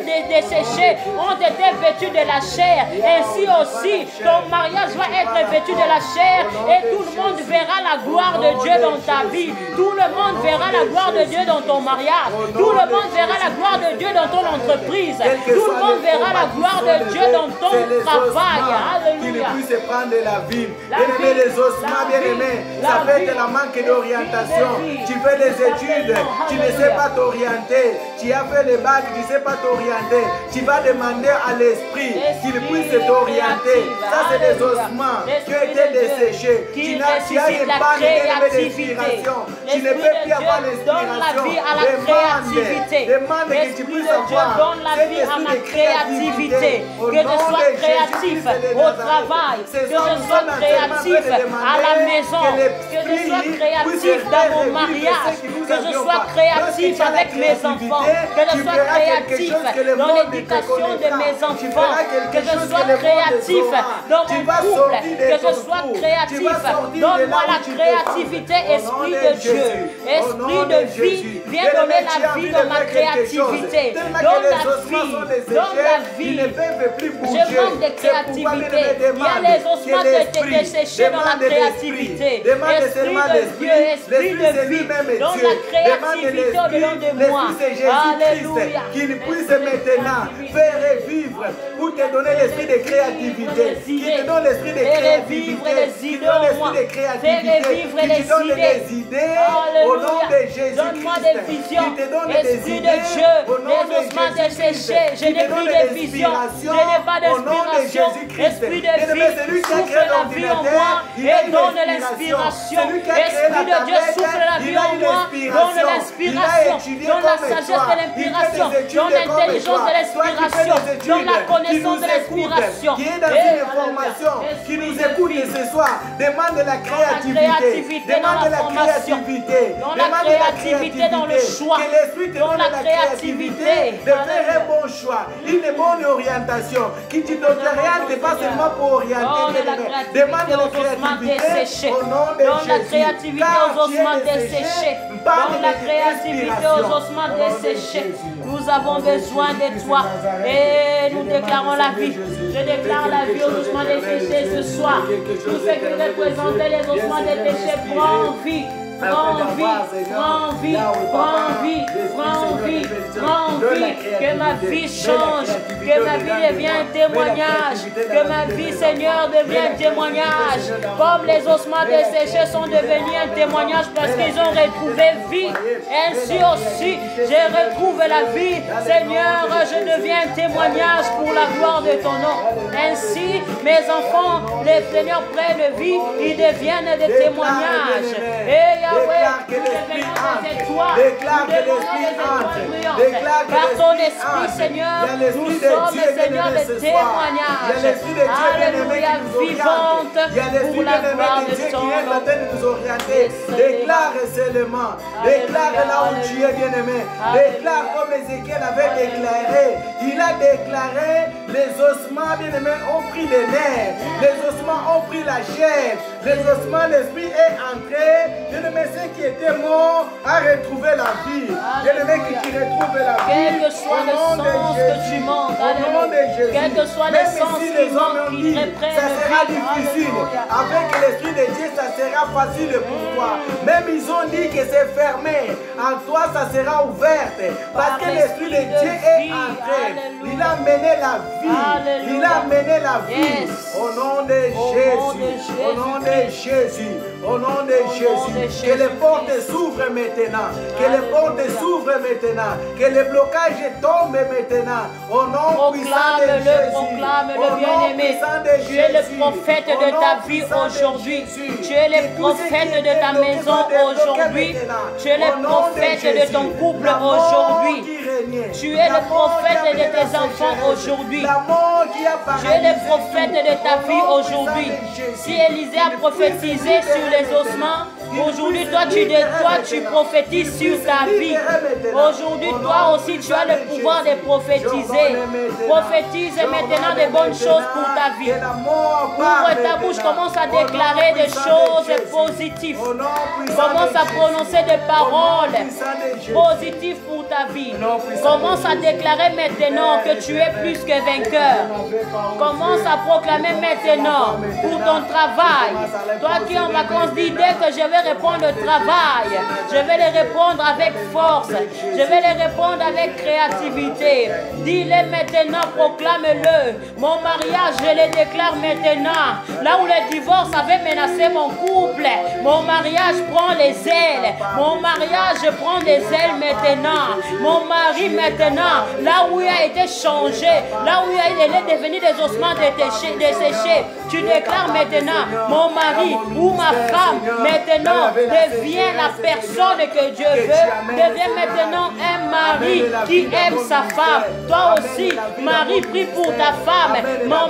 Speaker 1: ont été vêtus de la chair. chair, ainsi aussi ton mariage va être vêtu de la chair et tout le monde verra la gloire de Dieu dans ta vie. Tout le monde verra la gloire de Dieu dans ton mariage. Tout le monde verra la gloire de Dieu dans ton entreprise. Tout le monde verra la gloire de Dieu dans ton travail. Alléluia.
Speaker 2: Qui ne puisse prendre la vie. Bien-aimé, les ossements, bien-aimé, ça peut être la manque d'orientation. Tu fais des études, tu ne sais pas t'orienter. Tu as fait les bacs, tu ne sais pas t'orienter. Tu vas demander à l'esprit qu'il puisse t'orienter. Ça, c'est des ossements qui ont été desséchés. Tu as une panne d'inspiration. Tu ne peux plus avoir l'inspiration. Demande que tu puisses avoir.
Speaker 1: Donne la vie à ma créativité. Que je sois créatif au travail. Que je sois créatif à la maison. Que je sois créatif dans mon mariage. Que je sois créatif avec mes enfants. Que je sois créatif dans l'éducation de mes enfants. Que je sois créatif dans mon couple. Que je sois créatif. Donne-moi la créativité, Esprit de Dieu. Esprit de vie, viens donner la vie dans ma créativité. Donne la vie. Donne la vie. Je manque de créativité. Il y a les ossements qui ont été desséchés dans la créativité. Esprit de Dieu, Esprit de vie, donne la créativité au-dedans de moi. Alléluia.
Speaker 2: Qu'il puisse maintenant faire vivre pour te donner l'esprit de créativité. Qui te donne l'esprit de créativité. Qui te donne l'esprit de créativité. Qui te donne des idées au nom de Jésus.
Speaker 1: Donne-moi des visions. Esprit de Dieu, les ossements desséchés. Je n'ai plus de vision. Je n'ai pas d'inspiration. Esprit de vie, souffle la vie en moi et donne l'inspiration. Esprit de Dieu, souffle la vie en moi, donne l'inspiration, donne la sagesse de l'inspiration, donne l'intelligence de l'inspiration, donne la connaissance de l'inspiration.
Speaker 2: Qui est dans une formation, qui nous écoute ce soir, demande la créativité. Demande la créativité.
Speaker 1: Dans la créativité, dans le choix.
Speaker 2: Que l'esprit te donne la créativité de faire un bon choix, une bonne orientation. Qui te t'oriente pas seulement pour orienter. Demande la créativité au nom de Jésus.
Speaker 1: Donne la créativité aux ossements desséchés. Donne la créativité aux ossements desséchés. Nous avons besoin de toi. Et nous déclarons la vie. Je déclare la vie aux ossements desséchés ce soir. Tout ce qui représentait les ossements desséchés prend vie. Prends vie, prends vie, prends vie, prends vie, prends vie, que ma vie change, que ma vie devienne un témoignage, que ma vie, Seigneur, devienne un témoignage, comme les ossements desséchés sont devenus un témoignage parce qu'ils ont retrouvé vie, ainsi aussi, je retrouve la vie, Seigneur, je deviens un témoignage pour la gloire de ton nom, ainsi, mes enfants, les Seigneurs prennent vie, ils deviennent des témoignages, et
Speaker 2: déclare que l'Esprit entre. Déclare que l'Esprit entre. Déclare que
Speaker 1: par ton
Speaker 2: l'Esprit
Speaker 1: esprit,
Speaker 2: entre.
Speaker 1: Seigneur,
Speaker 2: Il y a l'Esprit
Speaker 1: nous
Speaker 2: de
Speaker 1: sommes,
Speaker 2: Dieu
Speaker 1: Seigneur,
Speaker 2: bien-aimé
Speaker 1: des
Speaker 2: ce soir.
Speaker 1: témoignages.
Speaker 2: Il y a l'Esprit de Dieu bien-aimé
Speaker 1: Alléluia,
Speaker 2: qui nous oriente.
Speaker 1: vivante
Speaker 2: Il y a l'Esprit
Speaker 1: pour la
Speaker 2: bien-aimé
Speaker 1: gloire
Speaker 2: de
Speaker 1: de
Speaker 2: Dieu qui
Speaker 1: ton
Speaker 2: est en
Speaker 1: nom.
Speaker 2: train de nous orienter. Déclare seulement. Déclare là où tu es bien-aimé. Déclare comme Ézéchiel avait déclaré. Il a déclaré les ossements bien-aimés ont pris les nerfs. Les ossements ont pris la chair. Les ossements, l'esprit est entré. Bien-aimé, ceux qui étaient morts a retrouvé la vie. Bien-aimé, qui retrouve la vie.
Speaker 1: Quel que soit le sens que tu montes, quel que soit le sens qui manque, qui reprenne
Speaker 2: ça sera difficile. Avec l'esprit de Dieu, ça sera facile pour toi. Même ils ont dit que c'est fermé. En toi, ça sera ouvert. Parce que l'esprit de Dieu est entré. Il a mené la vie. Il a mené la vie. Au nom de Jésus. Au nom de Jésus. Au nom de Jésus. Que les portes s'ouvrent maintenant. Que les portes s'ouvrent maintenant. Que les blocages tombent maintenant. Au nom puissant de Jésus.
Speaker 1: Proclame-le, bien-aimé. Tu es le prophète de ta vie aujourd'hui. Tu es le prophète de ta maison aujourd'hui. Tu es le prophète de ton couple aujourd'hui. Tu es le prophète de tes enfants aujourd'hui. Tu es le prophète de ta vie aujourd'hui. Si Élisée a prophétisé sur les ossements, aujourd'hui toi tu prophétises sur ta vie. Aujourd'hui toi aussi tu as le pouvoir de prophétiser. Prophétise maintenant de bonnes choses pour ta vie. Ouvre ta bouche, commence à déclarer des choses positives. Commence à prononcer des paroles positives pour ta vie. Commence à déclarer maintenant que tu es plus que vainqueur. Commence à proclamer maintenant pour ton travail. Toi qui es en vacances, dis dès que je vais répondre au travail, je vais les répondre avec force. Je vais les répondre avec créativité. Dis-le maintenant, proclame-le. Mon mariage, je le déclare maintenant. Là où le divorce avait menacé mon couple, mon mariage prend les ailes. Mon mariage prend des ailes maintenant. Mon mari maintenant, là où il a été changé, là où il est devenu des ossements desséchés, tu déclares maintenant, mon mari ou ma femme maintenant devient la personne que Dieu veut, devient maintenant un mari qui aime sa femme. Toi aussi, mari, prie pour ta femme. Ma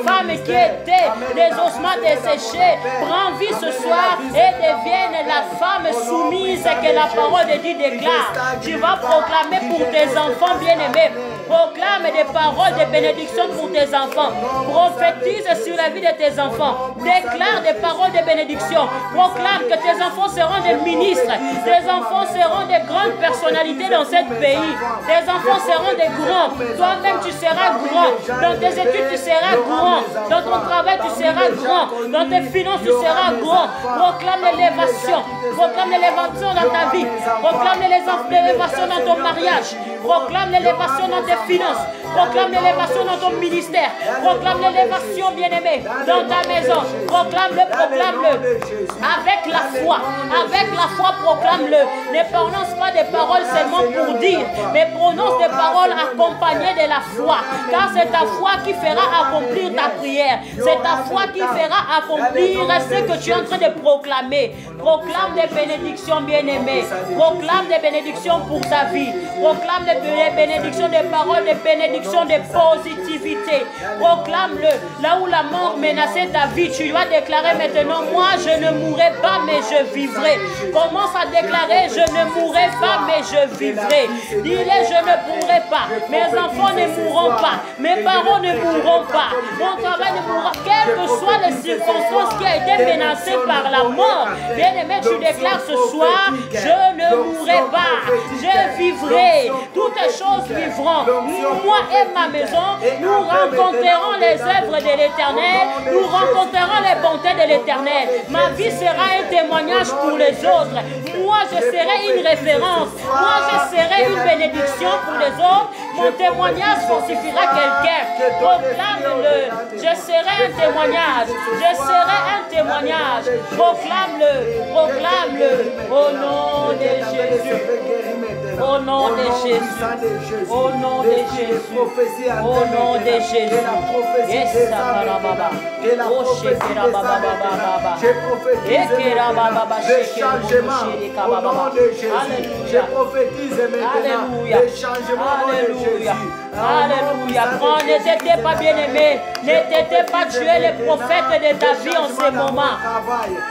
Speaker 1: femme qui était des ossements desséchés, prend vie ce soir et devienne la femme soumise que la parole de Dieu déclare. Tu vas proclamer pour tes enfants bien-aimés. Proclame des paroles de bénédiction pour tes enfants. Prophétise sur la vie de tes enfants. Déclare des paroles de bénédiction. Proclame que tes enfants seront des ministres. Tes enfants seront des grandes personnalités dans ce pays. Tes enfants seront des grands. Toi-même, tu seras grand. Dans tes études, tu seras grand. Dans ton travail, tu seras grand. Dans tes finances, tu seras grand. Proclame l'élévation. Proclame l'élévation dans ta vie. Proclame l'élévation dans ton mariage. Proclame l'élévation dans tes finances. Proclame l'élévation dans ton ministère. Proclame l'élévation, bien-aimé, dans ta maison. Proclame-le, proclame-le. Avec la foi. Avec la foi, proclame-le. Ne prononce pas des paroles seulement pour dire, mais prononce des paroles accompagnées de la foi. Car c'est ta foi qui fera accomplir ta prière. C'est ta foi qui fera accomplir ce que tu es en train de proclamer. Proclame des bénédictions, bien-aimé. Proclame des bénédictions pour ta vie. Proclame des bénédictions, des paroles de bénédiction, de positivité. Proclame-le. Là où la mort menaçait ta vie, tu dois déclarer maintenant, moi je ne mourrai pas, mais je vivrai. Commence à déclarer, je ne mourrai pas, mais je vivrai. Dis-le, je ne mourrai pas. Mes enfants ne mourront pas. Mes parents ne mourront pas. Mon travail ne mourra. Quelles que soient les circonstances qui ont été menacées par la mort, bien-aimé, tu déclares ce soir, je ne mourrai pas. Je vivrai. Toutes les choses vivront. Moi et ma maison, nous rencontrerons les œuvres de l'Éternel. Nous rencontrerons les bontés de l'Éternel. Ma vie sera un témoignage pour les autres. Moi, je serai une référence. Moi, je serai une bénédiction pour les autres. Mon témoignage fortifiera quelqu'un. Proclame-le. Je serai un témoignage. Je serai un témoignage. Proclame-le. Proclame-le. Au nom de Jésus. Au nom de Jésus. Au nom de Jésus. Au nom de Jésus. Yes, Baba. Oh, Shekera Baba Baba. Ekera Baba Shekera
Speaker 2: Au nom de Jésus. Je prophétise maintenant des changements au nom de Jésus.
Speaker 1: Alléluia. N'étais pas bien-aimé. N'étais pas tué les prophètes de ta vie en ce moment.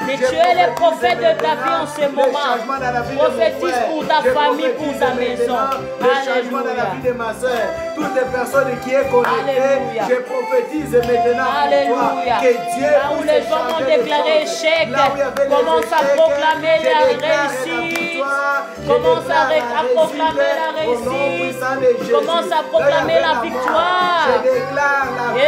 Speaker 1: Ne tuer les prophètes de ta vie en ce moment. Prophétise pour ta famille, pour ta maison. Alléluia.
Speaker 2: Toutes les personnes qui sont connectées, je prophétise maintenant pour toi que Dieu,
Speaker 1: là où les gens ont déclaré échec, commence à proclamer la réussite. Commence à proclamer la réussite. Commence à proclamer la victoire.
Speaker 2: Je déclare la vie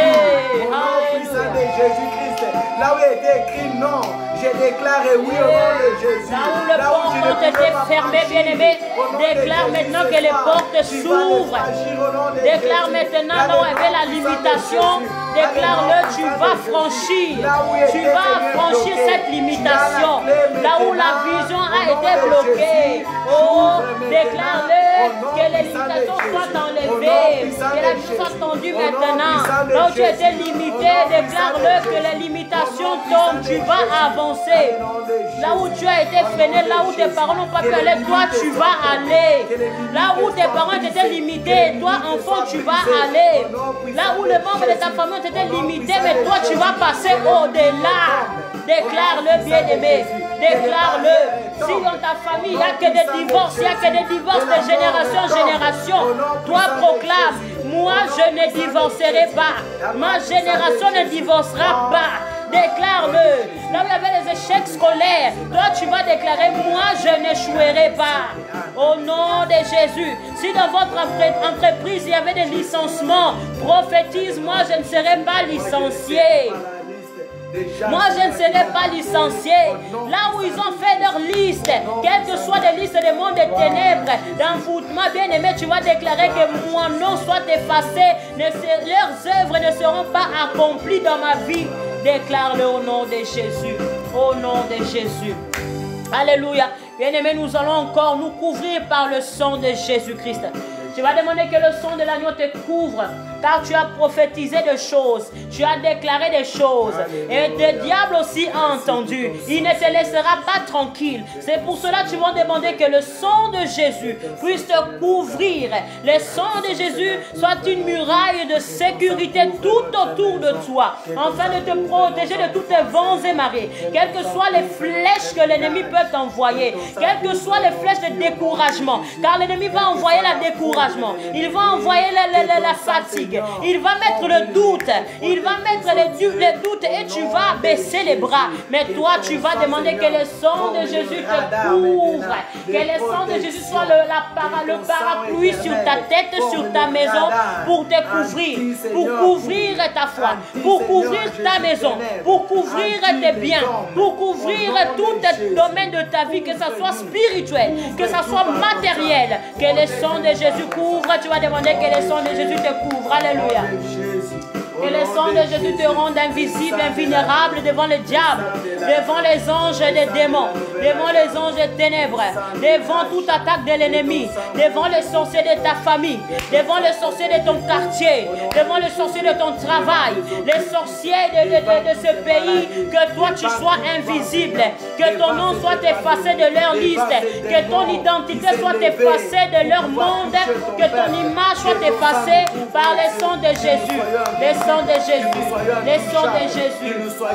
Speaker 2: au nom puissant de Jésus-Christ. Là où il était écrit non, je déclare oui au nom de Jésus.
Speaker 1: Là où les portes ont été fermées, bien-aimés, déclare maintenant que les portes s'ouvrent. Déclare maintenant là où il y avait la limitation. Déclare-le, tu vas franchir. Tu vas franchir cette limitation. Là où la vision a été bloquée. Oh, déclare-le que les limitations soient enlevées. Que la vie soit tendue maintenant. Là où tu étais limité, déclare-le que les limitations tombent. Tu vas avancer. Là où tu as été freiné, là où tes parents n'ont pas pu aller, toi tu vas aller. Là où tes parents étaient limités, toi enfant tu vas aller. Là où les membres de ta famille ont été limités, mais toi tu vas passer au-delà. Déclare-le, bien-aimé. Déclare-le. Si dans ta famille il n'y a que des divorces, il n'y a que des divorces de génération en génération, toi proclame Moi, je ne divorcerai pas. Ma génération ne divorcera pas. Déclare-le. Là où il y avait les échecs scolaires, toi tu vas déclarer, moi je n'échouerai pas. Au nom de Jésus. Si dans votre entreprise il y avait des licenciements, prophétise, moi je ne serai pas licencié. Moi, je ne serai pas licencié. Là où ils ont fait leur liste, quelles que soient les listes des mondes des ténèbres, d'envoûtement, bien-aimé, tu vas déclarer que mon nom soit effacé. Leurs œuvres ne seront pas accomplies dans ma vie. Déclare-le au nom de Jésus. Au nom de Jésus. Alléluia. Bien-aimé, nous allons encore nous couvrir par le sang de Jésus-Christ. Tu vas demander que le sang de l'agneau te couvre, car tu as prophétisé des choses, tu as déclaré des choses, et le diable aussi a entendu. Il ne te laissera pas tranquille. C'est pour cela que tu vas demander que le sang de Jésus puisse te couvrir. Le sang de Jésus soit une muraille de sécurité tout autour de toi, afin de te protéger de tous tes vents et marées. Quelles que soient les flèches que l'ennemi peut t'envoyer, quelles que soient les flèches de découragement, car l'ennemi va envoyer la découragement. Il va envoyer la fatigue. Il va mettre le doute. Il va mettre les doutes et tu vas baisser les bras. Mais toi, tu vas demander que le sang de Jésus te couvre. Que le sang de Jésus soit le parapluie sur ta tête, sur ta maison pour te couvrir. Pour couvrir ta foi. Pour couvrir ta maison. Pour couvrir tes biens. Pour couvrir tout domaine de ta vie. Que ce soit spirituel. Que ce soit matériel. Que le sang de Jésus couvre, tu vas demander que le sang de Jésus te couvre. Alléluia. Que le sang de Jésus te rende invisible, invulnérable devant le diable, devant les anges des démons, devant les anges des ténèbres, devant toute attaque de l'ennemi, devant les sorciers de ta famille, devant les sorciers de ton quartier, devant les sorciers de ton travail, les sorciers de ce pays, que toi tu sois invisible, que ton nom soit effacé de leur liste, que ton identité soit effacée de leur monde, que ton image soit effacée par le sang de Jésus. Le sang de Jésus, le sang de Jésus. Ouvre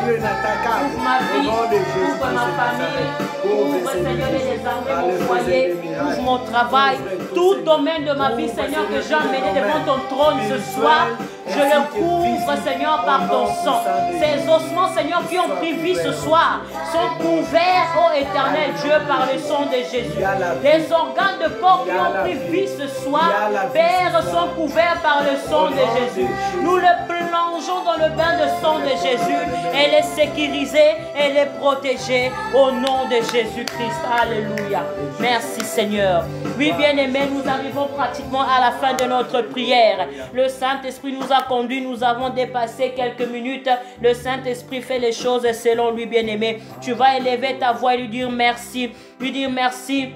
Speaker 1: ma vie, ouvre ma famille, ouvre Seigneur les armées, mon foyer, ouvre mon travail, tout domaine de ma vie, Seigneur, que j'ai emmené devant ton trône ce soir. Je le couvre, Seigneur, par ton sang. Ces ossements, Seigneur, qui ont pris vie ce soir, sont couverts, ô éternel Dieu, par le sang de Jésus. Les organes de corps qui ont pris vie ce soir, Père, sont couverts par le sang de Jésus. Nous le plongeons dans le bain de sang de Jésus. Elle est sécurisée, elle est protégée au nom de Jésus-Christ. Alléluia. Merci, Seigneur. Oui, bien-aimés, nous arrivons pratiquement à la fin de notre prière. Le Saint-Esprit nous a conduits, nous avons dépassé quelques minutes. Le Saint-Esprit fait les choses selon lui, bien-aimé. Tu vas élever ta voix et lui dire merci. Lui dire merci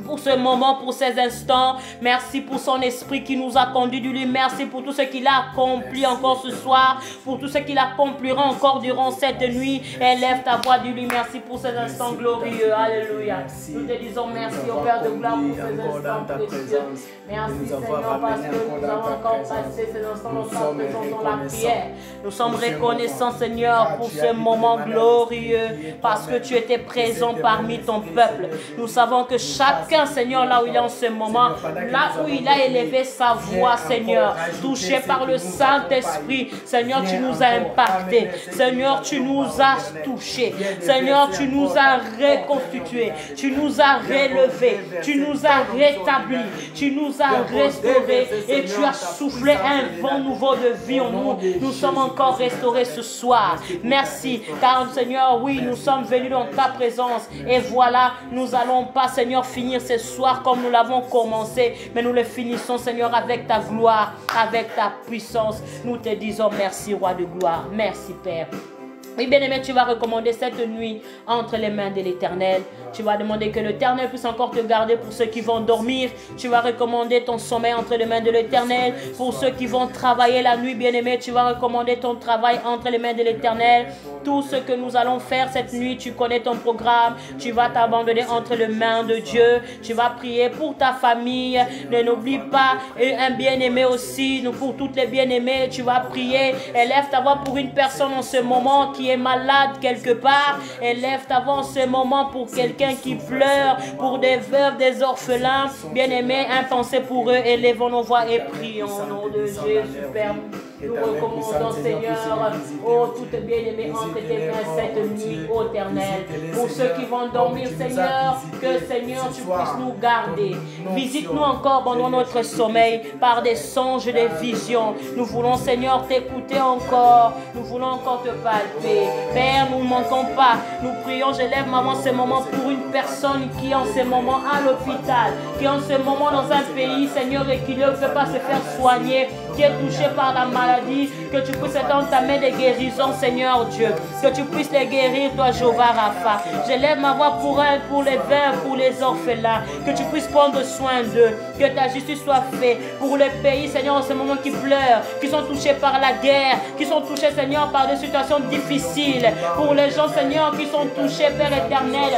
Speaker 1: pour ce moment, pour ces instants. Merci pour son esprit qui nous a conduits. Lui merci pour tout ce qu'il a accompli encore ce soir, pour tout ce qu'il accomplira encore durant cette nuit. Élève ta voix, dis-lui merci pour ces instants glorieux. Alléluia. Nous te disons merci au Père de gloire pour ces instants précieux. Merci Seigneur parce que nous avons encore passé ces instants dans ta présence, dans la prière. Nous sommes reconnaissants Seigneur pour ce moment glorieux parce que tu étais présent parmi ton peuple. Nous savons que chacun Seigneur, là où il est en ce moment, là où il a élevé sa voix, Seigneur, touché par le Saint-Esprit, Seigneur, tu nous as impactés, Seigneur, tu nous as touchés, Seigneur, tu nous as reconstitués, tu nous as relevés, tu nous as rétablis, tu nous as restaurés et tu as soufflé un vent nouveau de vie en nous. Nous sommes encore restaurés ce soir. Merci, car Seigneur, oui, nous sommes venus dans ta présence et voilà, nous allons pas, Seigneur, finir ce soir comme nous l'avons commencé, mais nous le finissons, Seigneur, avec ta gloire, avec ta puissance. Nous te disons merci, Roi de gloire. Merci, Père. Oui, bien-aimé, tu vas recommander cette nuit entre les mains de l'Éternel. Tu vas demander que l'Éternel puisse encore te garder pour ceux qui vont dormir. Tu vas recommander ton sommeil entre les mains de l'Éternel. Pour ceux qui vont travailler la nuit, bien-aimé, tu vas recommander ton travail entre les mains de l'Éternel. Tout ce que nous allons faire cette nuit, tu connais ton programme. Tu vas t'abandonner entre les mains de Dieu. Tu vas prier pour ta famille. Ne n'oublie pas, et un bien-aimé aussi, pour toutes les bien-aimés, tu vas prier. Élève ta voix pour une personne en ce moment qui est malade quelque part. Élève ta voix en ce moment pour quelqu'un Africains qui pleurent, pour des veuves, des orphelins. Bien-aimés, une pensée pour eux. Élevons nos voix et prions au nom de Jésus, Père. Nous recommandons, Seigneur, oh, toutes bien-aimées, entre tes mains cette nuit, ô Éternel. Pour ceux qui vont dormir, Seigneur, que, Seigneur, tu puisses nous garder. Visite-nous encore pendant notre sommeil par des songes, des visions. Nous voulons, Seigneur, t'écouter encore. Nous voulons encore te palper. Père, nous ne manquons pas. Nous prions, je lève maman ce moment pour une personne qui est en ce moment à l'hôpital, qui est en ce moment dans un pays, Seigneur, et qui ne peut pas se faire soigner, qui est touché par la maladie, que tu puisses étendre ta main de guérison, Seigneur Dieu, que tu puisses les guérir, toi, Jéhovah Rapha. Je lève ma voix pour elle, pour les veuves, pour les orphelins, que tu puisses prendre soin d'eux, que ta justice soit faite pour les pays, Seigneur, en ce moment qui pleurent, qui sont touchés par la guerre, qui sont touchés, Seigneur, par des situations difficiles, pour les gens, Seigneur, qui sont touchés, Père éternel,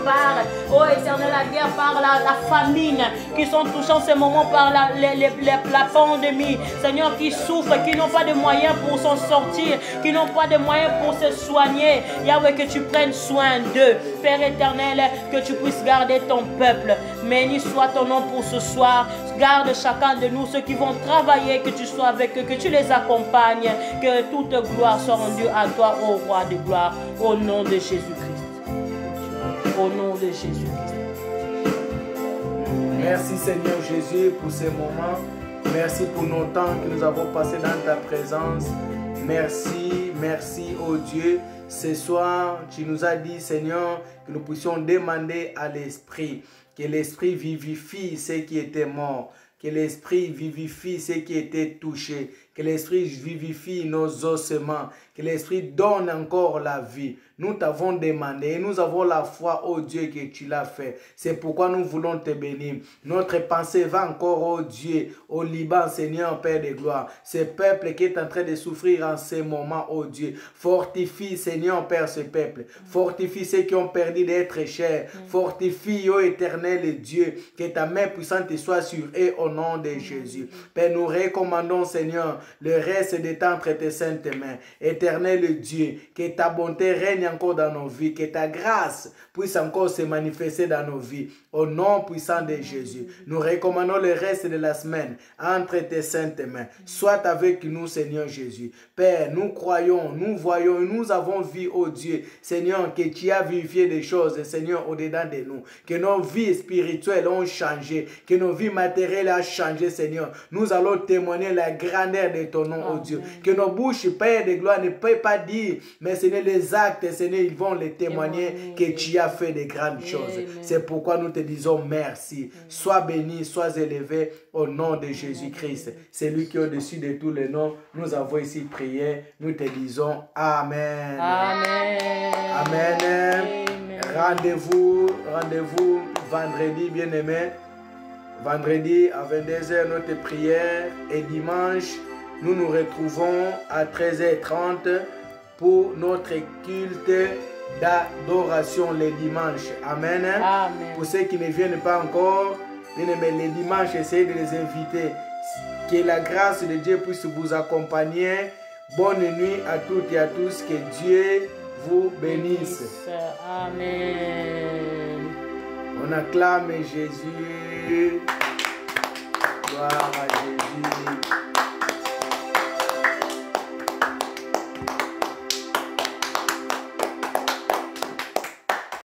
Speaker 1: par, oh éternel, la guerre, par la famine, qui sont touchés en ce moment par la pandémie, Seigneur, qui souffrent, qui n'ont pas de moyens pour s'en sortir, qui n'ont pas de moyens pour se soigner. Yahweh, que tu prennes soin d'eux. Père éternel, que tu puisses garder ton peuple. Béni soit ton nom pour ce soir. Garde chacun de nous, ceux qui vont travailler, que tu sois avec eux, que tu les accompagnes, que toute gloire soit rendue à toi, ô roi de gloire, au nom de Jésus-Christ. Au nom de Jésus-Christ.
Speaker 2: Merci Seigneur Jésus pour ces moments. Merci pour nos temps que nous avons passés dans ta présence. Merci, merci oh Dieu. Ce soir, tu nous as dit Seigneur que nous puissions demander à l'Esprit, que l'Esprit vivifie ceux qui étaient morts, que l'Esprit vivifie ceux qui étaient touchés, que l'Esprit vivifie nos ossements, que l'Esprit donne encore la vie. Nous t'avons demandé et nous avons la foi, oh Dieu, que tu l'as fait. C'est pourquoi nous voulons te bénir. Notre pensée va encore, oh Dieu, au Liban, Seigneur, Père de gloire. Ce peuple qui est en train de souffrir en ce moment, oh Dieu. Fortifie, Seigneur, Père, ce peuple. Fortifie ceux qui ont perdu d'être chers. Fortifie, oh éternel Dieu, que ta main puissante soit sur eux au nom de Jésus. Père, nous recommandons, Seigneur, le reste de temps entre tes saintes mains. Éternel Dieu, que ta bonté règne encore dans nos vies, que ta grâce puisse encore se manifester dans nos vies. Au nom puissant de Jésus, nous recommandons le reste de la semaine entre tes saintes mains. Sois avec nous, Seigneur Jésus. Père, nous croyons, nous voyons, nous avons vu, oh Dieu, Seigneur, que tu as vivifié des choses, Seigneur, au-dedans de nous. Que nos vies spirituelles ont changé, que nos vies matérielles ont changé, Seigneur. Nous allons témoigner la grandeur de ton nom, oh Dieu. Que nos bouches, Père de gloire, ne peuvent pas dire, mais Seigneur, les actes, Seigneur, ils vont les témoigner que tu as fait de grandes choses. C'est pourquoi nous te disons merci. Sois béni, sois élevé au nom de Jésus-Christ. C'est lui qui est au-dessus de tous les noms. Nous avons ici prié. Nous te disons Amen.
Speaker 1: Amen.
Speaker 2: Amen. Rendez-vous vendredi, bien-aimé. Vendredi à 22h, notre prière. Et dimanche, nous nous retrouvons à 13h30 pour notre culte d'adoration les dimanches. Amen.
Speaker 1: Amen.
Speaker 2: Pour ceux qui ne viennent pas encore, bien aimé, les dimanches, essayez de les inviter. Que la grâce de Dieu puisse vous accompagner. Bonne nuit à toutes et à tous. Que Dieu vous bénisse.
Speaker 1: Amen.
Speaker 2: On acclame Jésus. Gloire à Jésus.